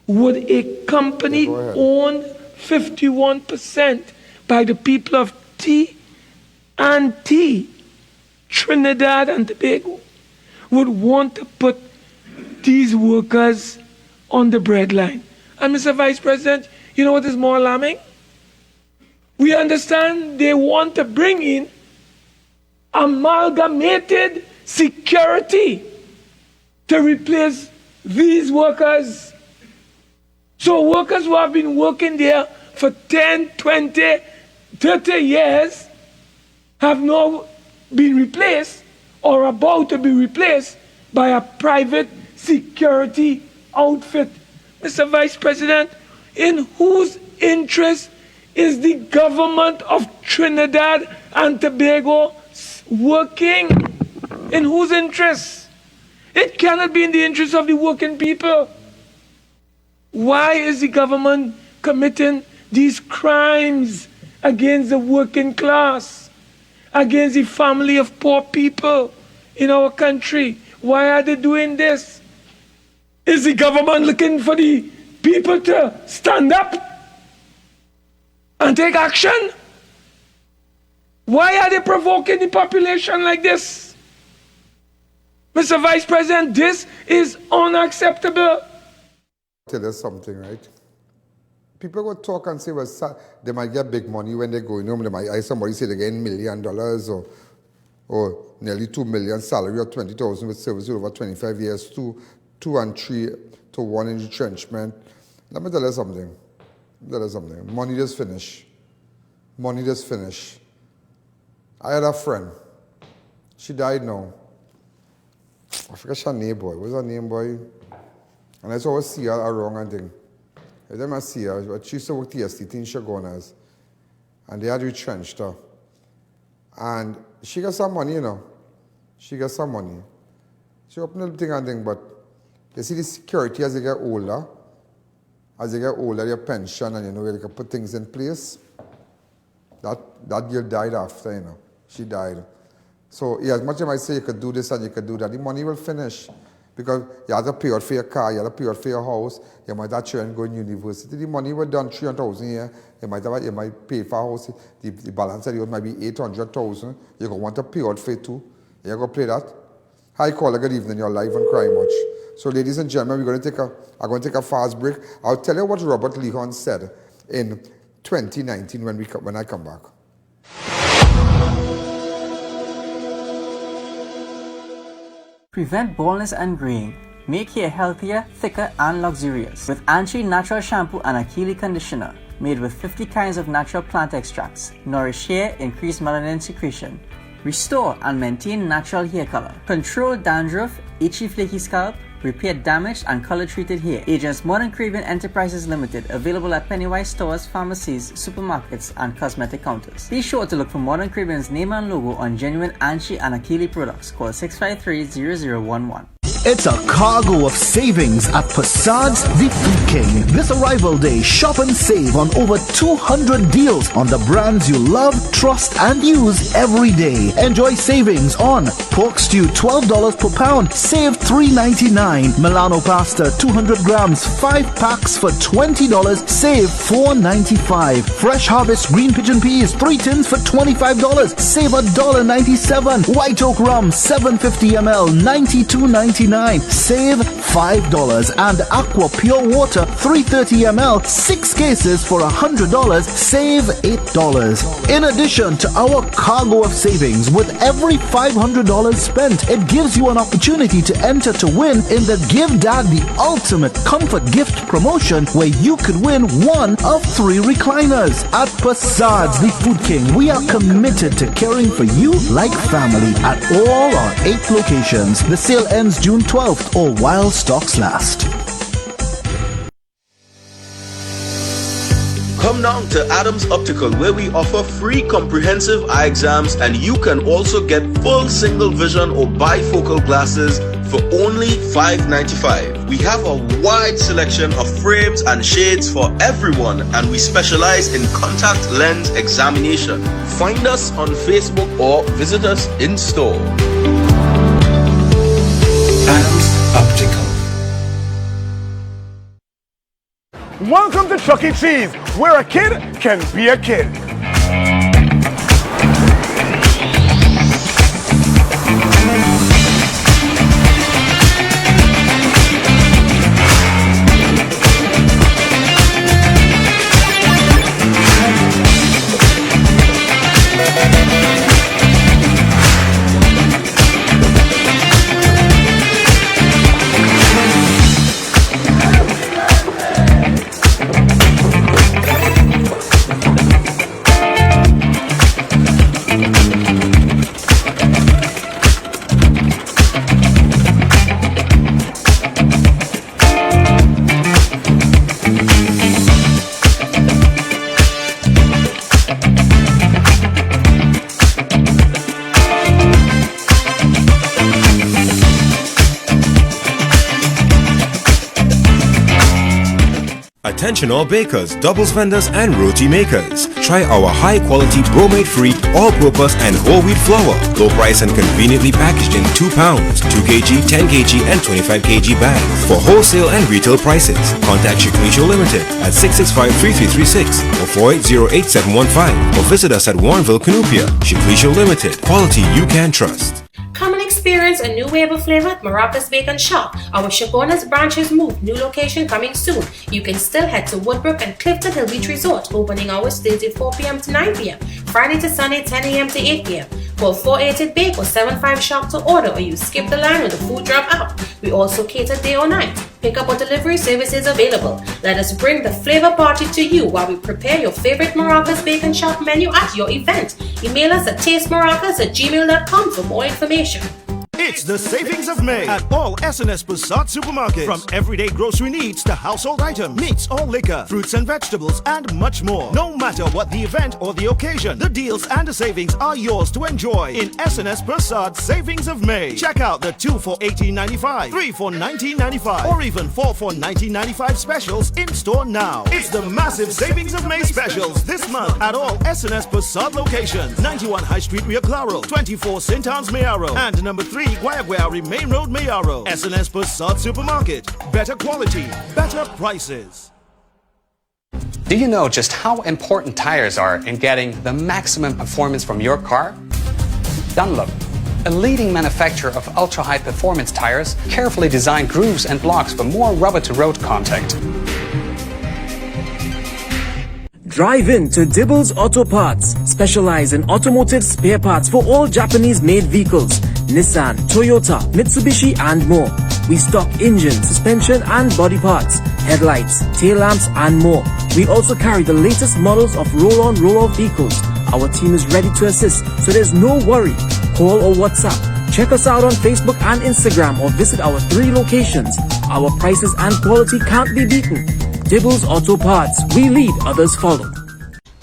would a company owned 51% by the people of T&T, Trinidad and Tobago, would want to put these workers on the breadline? And Mr. Vice President, you know what is more alarming? We understand they want to bring in amalgamated security to replace these workers. So workers who have been working there for 10, 20, 30 years have now been replaced or about to be replaced by a private security outfit. Mr. Vice President, in whose interest is the government of Trinidad and Tobago working? In whose interest? It cannot be in the interest of the working people. Why is the government committing these crimes against the working class, against the family of poor people in our country? Why are they doing this? Is the government looking for the people to stand up and take action? Why are they provoking the population like this? Mr. Vice President, this is unacceptable. Tell us something, right? People go talk and say, well, they might get big money when they go home. They might, somebody say they get $1 million or nearly $2 million salary or $20,000 with service over 25 years, 2 and 3 to 1 in retrenchment. Let me tell you something. Money just finish. Money just finish. I had a friend. She died now. I forget her name, boy. What's her name, boy? And I always see her around and thing. Every time I see her, but she used to work TSTT in Chagonas. And they had retrenched her. And she got some money, you know. She got some money. She opened up thing and thing, but you see the security as they get older. As they get older, your pension and you know, they can put things in place. That girl died after, you know. She died. So, yeah, as much as I might say you could do this and you could do that, the money will finish. Because you have to pay out for your car, you have to pay out for your house, you might have children going to university. The money was done $300,000 a year. You might pay for a house, the balance of the house might be $800,000. You're going to want to pay out for it too. You're going to play that. Hi, caller, good evening. You're live on Crime Watch. So, ladies and gentlemen, I'm going to take a fast break. I'll tell you what Robert Lehon said in 2019 when I come back. Prevent baldness and graying. Make hair healthier, thicker, and luxurious with Anchi Natural Shampoo and Achilles Conditioner, made with 50 kinds of natural plant extracts. Nourish hair, increase melanin secretion, restore and maintain natural hair color, control dandruff, itchy flaky scalp, repair damaged and color-treated hair. Agents Modern Caribbean Enterprises Limited, available at Pennywise stores, pharmacies, supermarkets, and cosmetic counters. Be sure to look for Modern Caribbean's name and logo on genuine Anchi and Achilles products. Call 653-0011. It's a cargo of savings at Passad's The Food King. This arrival day, shop and save on over 200 deals on the brands you love, trust, and use every day. Enjoy savings on pork stew, $12 per pound, save $3.99. Milano pasta, 200 grams, 5 packs for $20, save $4.95. Fresh Harvest green pigeon peas, 3 tins for $25, save $1.97. White Oak rum, 750 ml, $92.99. $6.99, save $5. And Aqua Pure Water 330 ml, 6 cases for $100, save $8. In addition to our cargo of savings, with every $500 spent, it gives you an opportunity to enter to win in the Give Dad the Ultimate Comfort Gift promotion, where you could win one of 3 recliners. At Passad's, the Food King, we are committed to caring for you like family at all our 8 locations. The sale ends June 12th or while stocks last. Come down to Adams Optical, where we offer free comprehensive eye exams, and you can also get full single vision or bifocal glasses for only $5.95. We have a wide selection of frames and shades for everyone, and we specialize in contact lens examination. Find us on Facebook or visit us in store. Adams Optical. Welcome to Chuck E. Cheese, where a kid can be a kid. Attention all bakers, doubles vendors and roti makers. Try our high quality bromate free, all purpose and whole wheat flour. Low price and conveniently packaged in 2 pounds, 2 kg, 10 kg and 25 kg bags. For wholesale and retail prices, contact Shiklisho Limited at 665-3336 or 480-8715 or visit us at Warrenville, Canupia. Shiklisho Limited, quality you can trust. Come and experience a new wave of flavor at Maracas Bake and Shop. Our Chagonas branch has moved. New location coming soon. You can still head to Woodbrook and Clifton Hill Beach Resort. Opening hours Thursday 4 p.m. to 9 p.m. Friday to Sunday 10 a.m. to 8 p.m. Call 488-BAKE or 75-SHOP to order, or you skip the line when the food drop out. We also cater day or night. Pickup or delivery services available. Let us bring the flavor party to you while we prepare your favorite Maracas Bake and Shop menu at your event. Email us at tastemaracas@gmail.com for more information. It's the savings of May at all S&S Passat supermarkets. From everyday grocery needs to household items, meats or liquor, fruits and vegetables, and much more. No matter what the event or the occasion, the deals and the savings are yours to enjoy in S&S Passat Savings of May. Check out the 2 for $18.95, 3 for $19.95, or even 4 for $19.95 specials in store now. It's the massive Savings of May specials this month at all S&S Passat locations. 91 High Street, Rio Claro, 24 St. Anne's, Mayaro, and number 3 Guayaguari Main Road, Mayaro. S&S Passat Supermarket. Better quality, better prices. Do you know just how important tires are in getting the maximum performance from your car? Dunlop, a leading manufacturer of ultra-high performance tires, carefully designed grooves and blocks for more rubber-to-road contact. Drive in to Dibbles Auto Parts, specialize in automotive spare parts for all Japanese-made vehicles, Nissan, Toyota, Mitsubishi and more. We stock engine, suspension and body parts, headlights, tail lamps and more. We also carry the latest models of roll-on, roll-off vehicles. Our team is ready to assist, so there's no worry. Call or WhatsApp. Check us out on Facebook and Instagram or visit our 3 locations. Our prices and quality can't be beaten. Dibbles Auto Parts. We lead, others follow.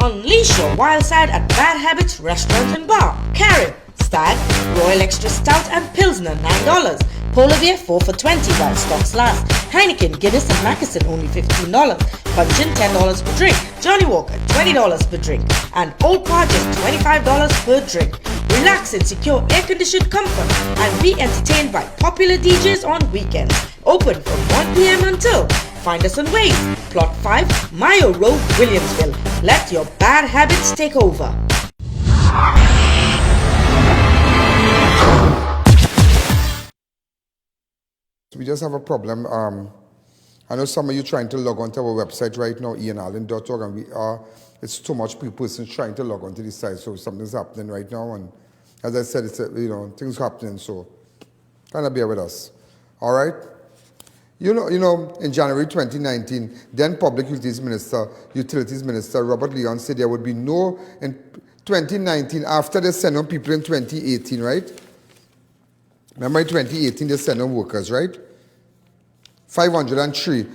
Unleash your wild side at Bad Habits Restaurant and Bar. Carib, Stag, Royal Extra Stout and Pilsner $9. Polar Beer 4 for $20 while stocks last. Heineken, Guinness and Mackeson only $15. Punchin $10 per drink. Johnny Walker $20 per drink. And Old Par just $25 per drink. Relax in secure air-conditioned comfort and be entertained by popular DJs on weekends. Open from 1 p.m. until. Find us on Waze, Plot 5, Mayo Road, Williamsville. Let your bad habits take over. we just have a problem. I know some of you trying to log on to our website right now, ianallen.org, and it's too much persons trying to log on to this site, so something's happening right now, and as I said, it's things happening, so kind of bear with us. All right? You know, in January 2019, then Public Utilities Minister Robert Leon said there would be no, in 2019, after they sent on people in 2018, right? Remember in 2018, they sent on workers, right? 503.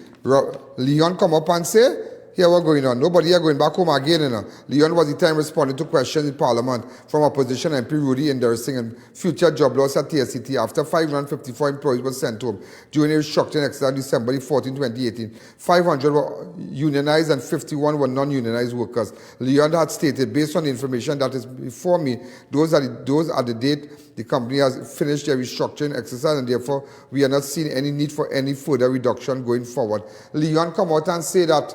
Leon come up and say, here what's going on. Nobody here going back home again. Leon was the time responding to questions in Parliament from opposition MP Rudy endorsing and future job loss at TSTT after 554 employees were sent home during a restructuring exercise on December 14, 2018. 500 were unionized and 51 were non-unionized workers. Leon had stated, based on the information that is before me, those are the date the company has finished their restructuring exercise, and therefore we are not seeing any need for any further reduction going forward. Leon come out and say that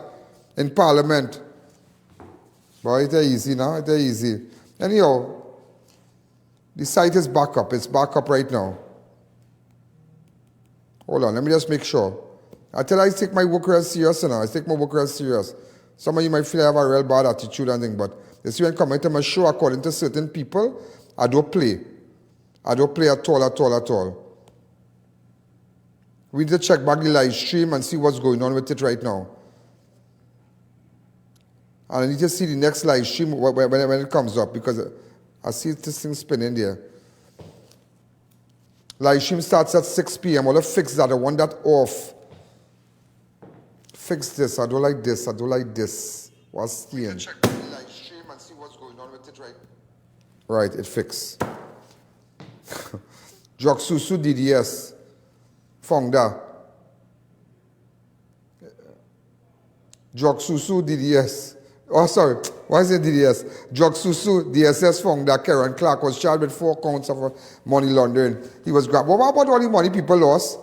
in Parliament. Boy, it's easy now, it's easy. Anyhow, the site is back up. It's back up right now. Hold on, let me just make sure. I tell you, I take my work real serious now. I take my work real serious. Some of you might feel I have a real bad attitude and thing, but you see when coming to my show, according to certain people, I don't play. I don't play at all. We need to check back the live stream and see what's going on with it right now. And I need to see the next live stream when it comes up, because I see this thing spinning there. Live stream starts at 6 p.m. I want to fix that. I want that off. Fix this. I don't like this. I don't like this. What's staying? Check the live stream and see what's going on with it right. It fixed. Joksusu DDS. Founder. Joksusu DDS. Oh, sorry. Why is it DDS? Joksusu DSS founder Karen Clark was charged with 4 counts of money laundering. He was grabbed. What about all the money people lost?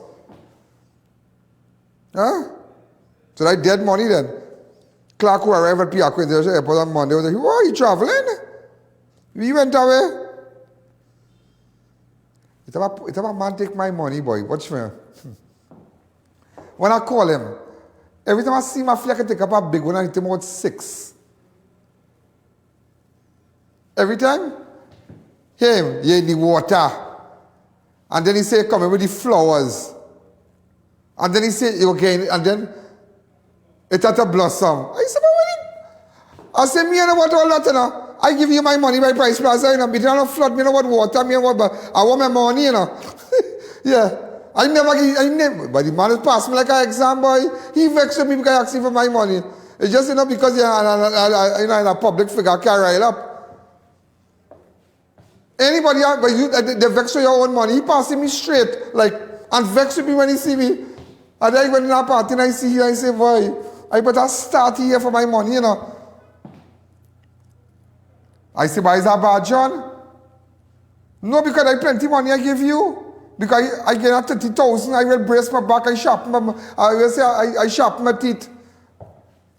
Huh? So that dead money then? Clark who arrived at Piaco International Airport on Monday was like, why are you traveling? We went away. It's about man take my money, boy. Watch me. When I call him, every time I see him, I feel like I take up a big one and hit him about 6. Every time, him, yeah, the water. And then he say, come in with the flowers. And then he say, okay, and then it had to blossom. I said, I say, me and what all that, you know. I give you my money by Price Plaza, you know. Me don't flood, me know what water, me know what, but I want my money, you know. Yeah. I never, but the man is passed me like an exam, boy. He vexed with me because I asked him for my money. It's just, you know, because you're in a public figure, can't rile up. Anybody, but you, they vex with your own money. He passing me straight, like, and vex with me when he see me. And then when in a party and I see you, I say, boy, I better start here for my money, you know. I say, but is that bad, John? No, because I plenty money I give you. Because I get a 30,000, I will brace my back, I sharpen my, I will say, I sharpen my teeth.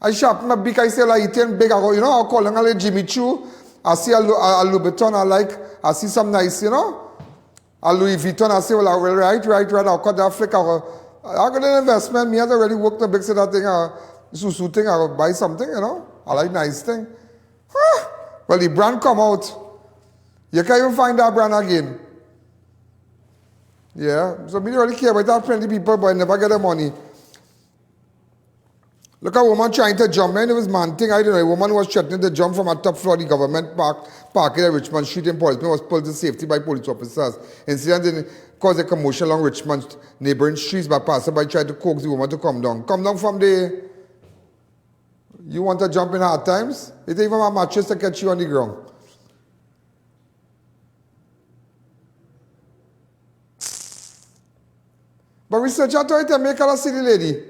I sharpen my beak, I say, like, eating big, I go, you know, I'll call them Jimmy Choo. I see a Louboutin, I like, I see some nice, you know. A Louis Vuitton, I say, well, I will, right, I'll cut that flick, I got an investment, me has already worked the big, say that thing, Susu thing, I'll buy something, you know. I like nice thing. Well, the brand come out. You can't even find that brand again. Yeah, so me don't really care about that plenty people, but I never get the money. Look at a woman trying to jump, man. It was man thing, I don't know. A woman was threatening to jump from a top floor of the government parking at Richmond Street in Policeman was pulled to safety by police officers. Incident didn't cause a commotion along Richmond's neighboring streets, but passerby tried to coax the woman to come down. Come down from there. You want to jump in hard times? It ain't even a mattress to catch you on the ground. But researchers try to make her a silly lady.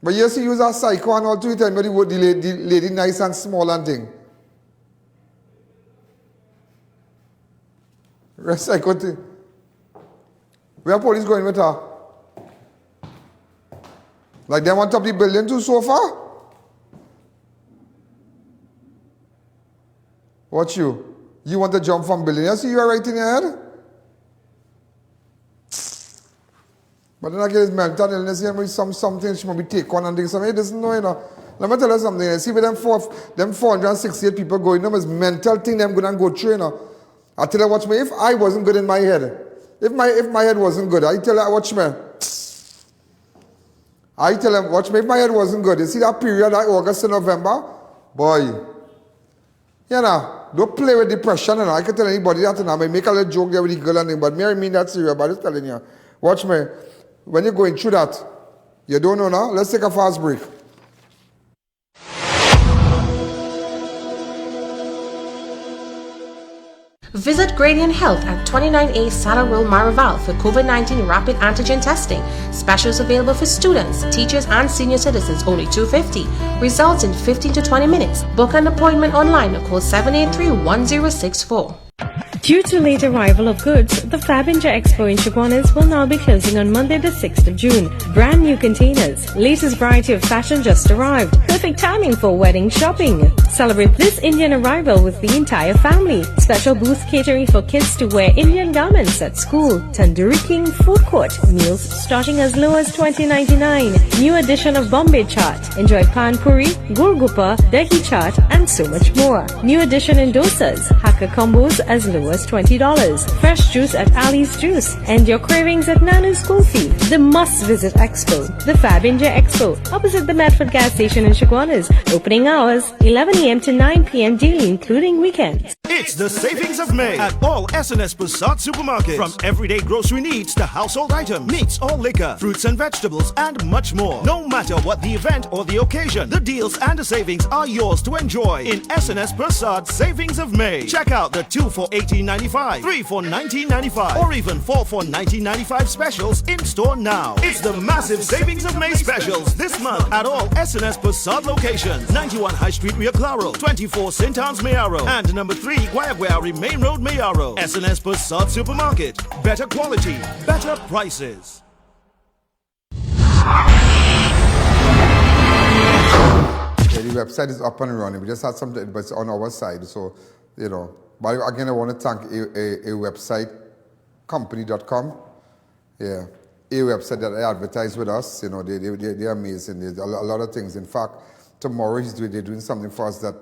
But you see, use a psycho and all to tell me the lady nice and small and thing. Psycho thing. Where police going with her? Like they want up the building too so far? What you? You want to jump from building? You see you are right in your head? But then again, it's mental illness, you know, something she might be take on and things. Something he doesn't know, you know. Let me tell you something. See, with them 468 people going, you know, it's mental thing them going to go through, you know. I tell you, watch me, if I wasn't good in my head, if my head wasn't good, I tell you, watch me. I tell them, watch me, if my head wasn't good, you see that period, like August and November, boy, you know, don't play with depression, you know. I can tell anybody that, you know, I may make a little joke there with the girl and thing, but me, I mean that serious, but I'm just telling you, watch me, when you're going through that, you don't know now, let's take a fast break. Visit Gradient Health at 29A Saddle Road, Marival for COVID-19 rapid antigen testing. Specials available for students, teachers, and senior citizens, only $250. Results in 15 to 20 minutes. Book an appointment online or call 783-1064. Due to late arrival of goods, the Fabinja Expo in Chaguanas will now be closing on Monday the 6th of June. Brand new containers, latest variety of fashion just arrived. Perfect timing for wedding shopping. Celebrate this Indian arrival with the entire family. Special booth catering for kids to wear Indian garments at school. Tandoori King food court. Meals starting as low as $20.99. New edition of Bombay Chaat. Enjoy Pan Puri, Gulguppa, Dahi Chaat, and so much more. New edition in dosas. Hakka combos as low as $20. Fresh juice at Alleyne's Juice. And your cravings at Nanu's Kulfi. The must-visit expo. The Fabinja Expo, opposite the Medford gas station in Chaguanas. Opening hours, 11 a.m. to 9 p.m. daily, including weekends. It's the savings of May at all S&S Passat supermarkets. From everyday grocery needs to household items, meats or liquor, fruits and vegetables, and much more. No matter what the event or the occasion, the deals and the savings are yours to enjoy in S&S Passat Savings of May. Check out the 2 for $18.95, 3 for $19.95, or even 4 for $19.95 specials in store now. It's the massive Savings of May specials this month at all S&S Passat locations. 91 High Street, Rio Claro, 24 St. Anne's, Mayaro, and number 3 Guayaguari Main Road, Mayaro. S&S Passat Supermarket. Better quality, better prices. Yeah, the website is up and running. We just had something, but it's on our side. So, you know. But again, I want to thank a website, company.com. Yeah, a website that they advertise with us. You know, they're amazing. There's a lot of things. In fact, tomorrow they're doing something for us that...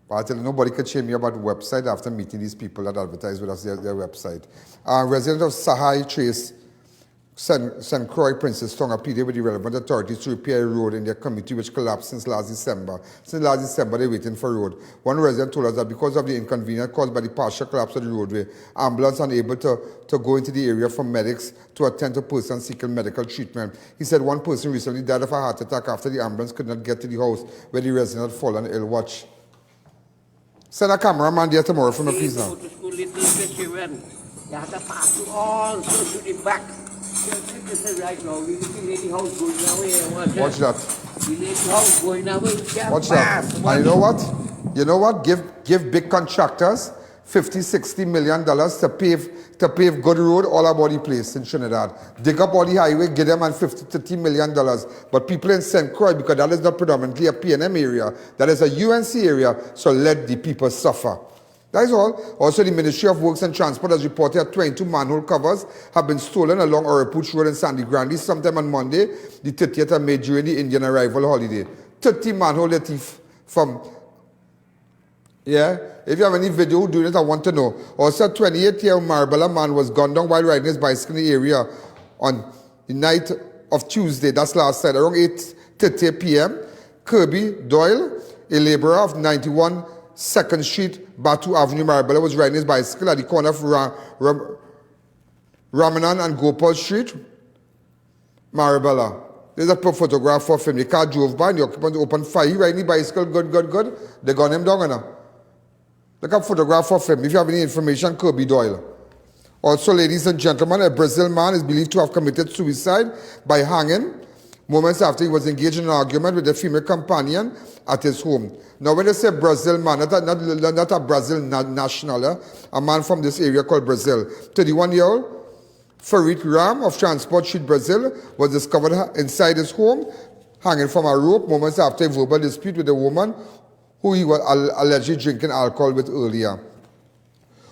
But I tell you, nobody could shame me about the website after meeting these people that advertise with us their website. Resident of Sahai Trace, St. Croix, Princess Tonga, pleaded with the relevant authorities to repair a road in their community which collapsed since last December. Since last December, they're waiting for a road. One resident told us that because of the inconvenience caused by the partial collapse of the roadway, ambulance unable to go into the area for medics to attend to persons seeking medical treatment. He said one person recently died of a heart attack after the ambulance could not get to the house where the resident had fallen ill. Watch. Send a cameraman there tomorrow for me, please now. You have to pass to all, so to the back. Watch that. Watch that. And you know what? Give big contractors $50-60 million to pave good road all about the place in Trinidad. Dig up all the highway, give them $50-30 million. But people in St. Croix, because that is not predominantly a PNM area, that is a UNC area, so let the people suffer. That is all. Also, the Ministry of Works and Transport has reported that 22 manhole covers have been stolen along Orapooch Road in Sandy Grande sometime on Monday, the 30th of May during the Indian arrival holiday. 30 manhole thief from... Yeah? If you have any video doing it, I want to know. Also, a 28-year-old Marabella man was gunned down while riding his bicycle in the area on the night of Tuesday, that's last night, around 8:30 p.m. Kirby Doyle, a laborer of 91 2nd Street, Batu Avenue, Marabella, was riding his bicycle at the corner of Ramanan and Gopal Street, Marabella. There's a photograph of him. The car drove by and the occupant opened fire. He riding the bicycle, good. They gun him down now. Look at a photograph of him. If you have any information, Kirby Doyle. Also, ladies and gentlemen, a Brazil man is believed to have committed suicide by hanging moments after he was engaged in an argument with a female companion at his home. Now, when they say Brazil man, not a Brazil national, a man from this area called Brazil. 31-year-old Farid Ram of Transport Street, Brazil, was discovered inside his home, hanging from a rope moments after a verbal dispute with a woman who he was allegedly drinking alcohol with earlier.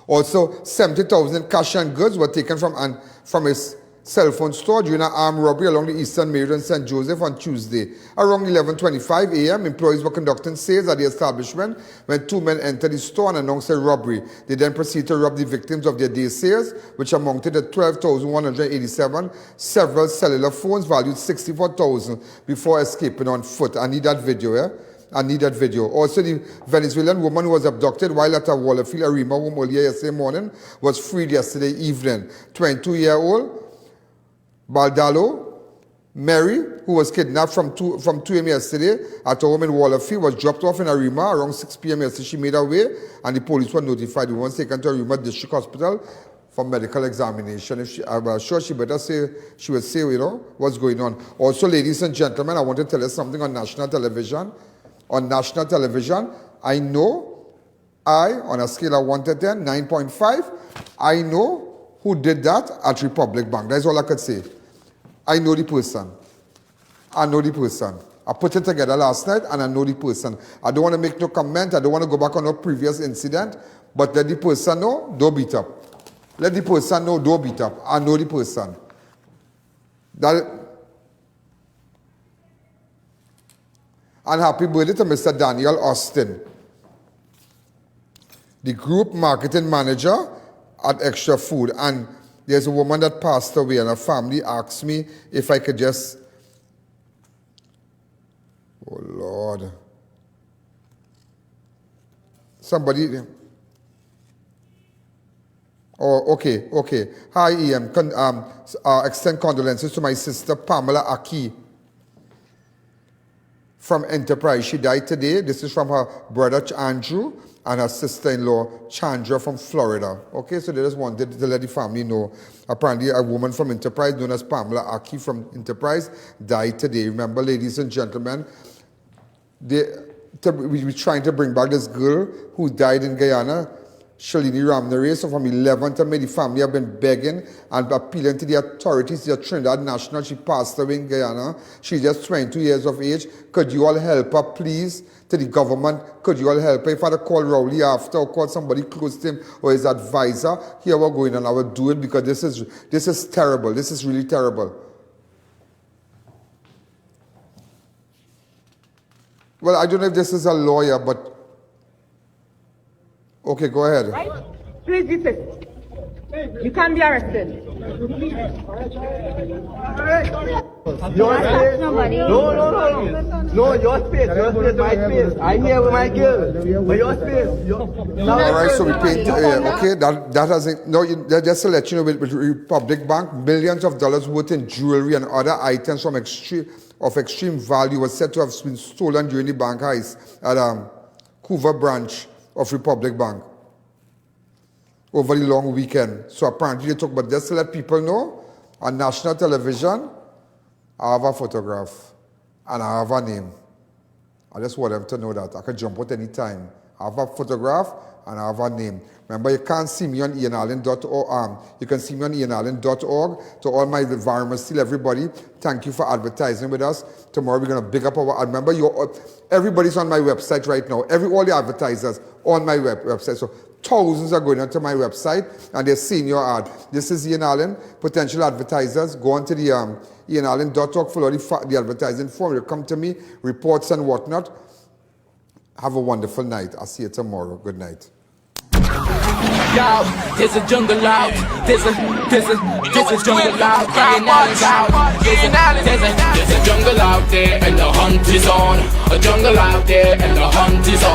Also, 70,000 cash and goods were taken from his cell phone store during an armed robbery along the Eastern Maryland St. Joseph on Tuesday. Around 11:25 a.m., employees were conducting sales at the establishment when two men entered the store and announced a robbery. They then proceeded to rob the victims of their day sales, which amounted to $12,187, several cellular phones valued $64,000 before escaping on foot. I need that video, yeah? I need that video. Also, the Venezuelan woman who was abducted while at a Wallafield Arima home earlier yesterday morning was freed yesterday evening. 22-year-old Baldalo Mary, who was kidnapped from 2 a.m. yesterday at a home in Wallafield, was dropped off in Arima around 6 p.m. yesterday. She made her way, and the police were notified. The woman was taken to Arima District Hospital for medical examination. I'm sure she better say, she would say, you know, what's going on. Also, ladies and gentlemen, I want to tell you something on national television. On national television, I know, on a scale of 1 to 10, 9.5, I know who did that at Republic Bank. That's all I could say. I know the person. I know the person. I put it together last night and I know the person. I don't want to make no comment. I don't want to go back on no previous incident. But let the person know, don't beat up. Let the person know, don't beat up. I know the person. And happy birthday to Mr. Daniel Austin, the group marketing manager at Extra Food. And there's a woman that passed away and her family asked me if I could just, oh Lord, somebody, oh, okay. Hi, EM, extend condolences to my sister Pamela Aki from Enterprise. She died today. This is from her brother Andrew and her sister-in-law Chandra from Florida. Okay, so they just wanted to let the family know. Apparently, a woman from Enterprise known as Pamela Aki from Enterprise died today. Remember, ladies and gentlemen, we were trying to bring back this girl who died in Guyana, Shalini Ramnare. So from 11th of May, the family have been begging and appealing to the authorities, the Trinidad National. She passed away in Guyana. She's just 22 years of age. Could you all help her, please? To the government, could you all help her? If I had to call Rowley after or call somebody close to him or his advisor, here we're going and I will do it because this is terrible. This is really terrible. Well, I don't know if this is a lawyer, but okay, go ahead. Right? Please be safe. You can't be arrested. Your space. No, your space, my space. I'm here with my girl. But your space. All right, so we paint, okay, that hasn't, no, just to let you know, with Republic Bank, millions of dollars worth in jewelry and other items of extreme value was said to have been stolen during the bank heist at Hoover branch of Republic Bank over the long weekend. So apparently they talk about this to let people know on national television, I have a photograph and I have a name. I just want them to know that. I can jump out any time. I have a photograph and I have a name. Remember, you can't see me on ianallen.org. You can see me on ianallen.org. To all my environment, still everybody, thank you for advertising with us. Tomorrow we're going to big up our, remember, everybody's on my website right now. All the advertisers on my website. So thousands are going onto my website and they're seeing your ad. This is Ian Allen. Potential advertisers, go on to the ianallen.org, follow the advertising form. You'll come to me, reports and whatnot. Have a wonderful night. I'll see you tomorrow. Good night. Yo, there's a jungle out. There's a jungle out. There's a jungle out there and the hunt is on. A jungle out there and the hunt is on.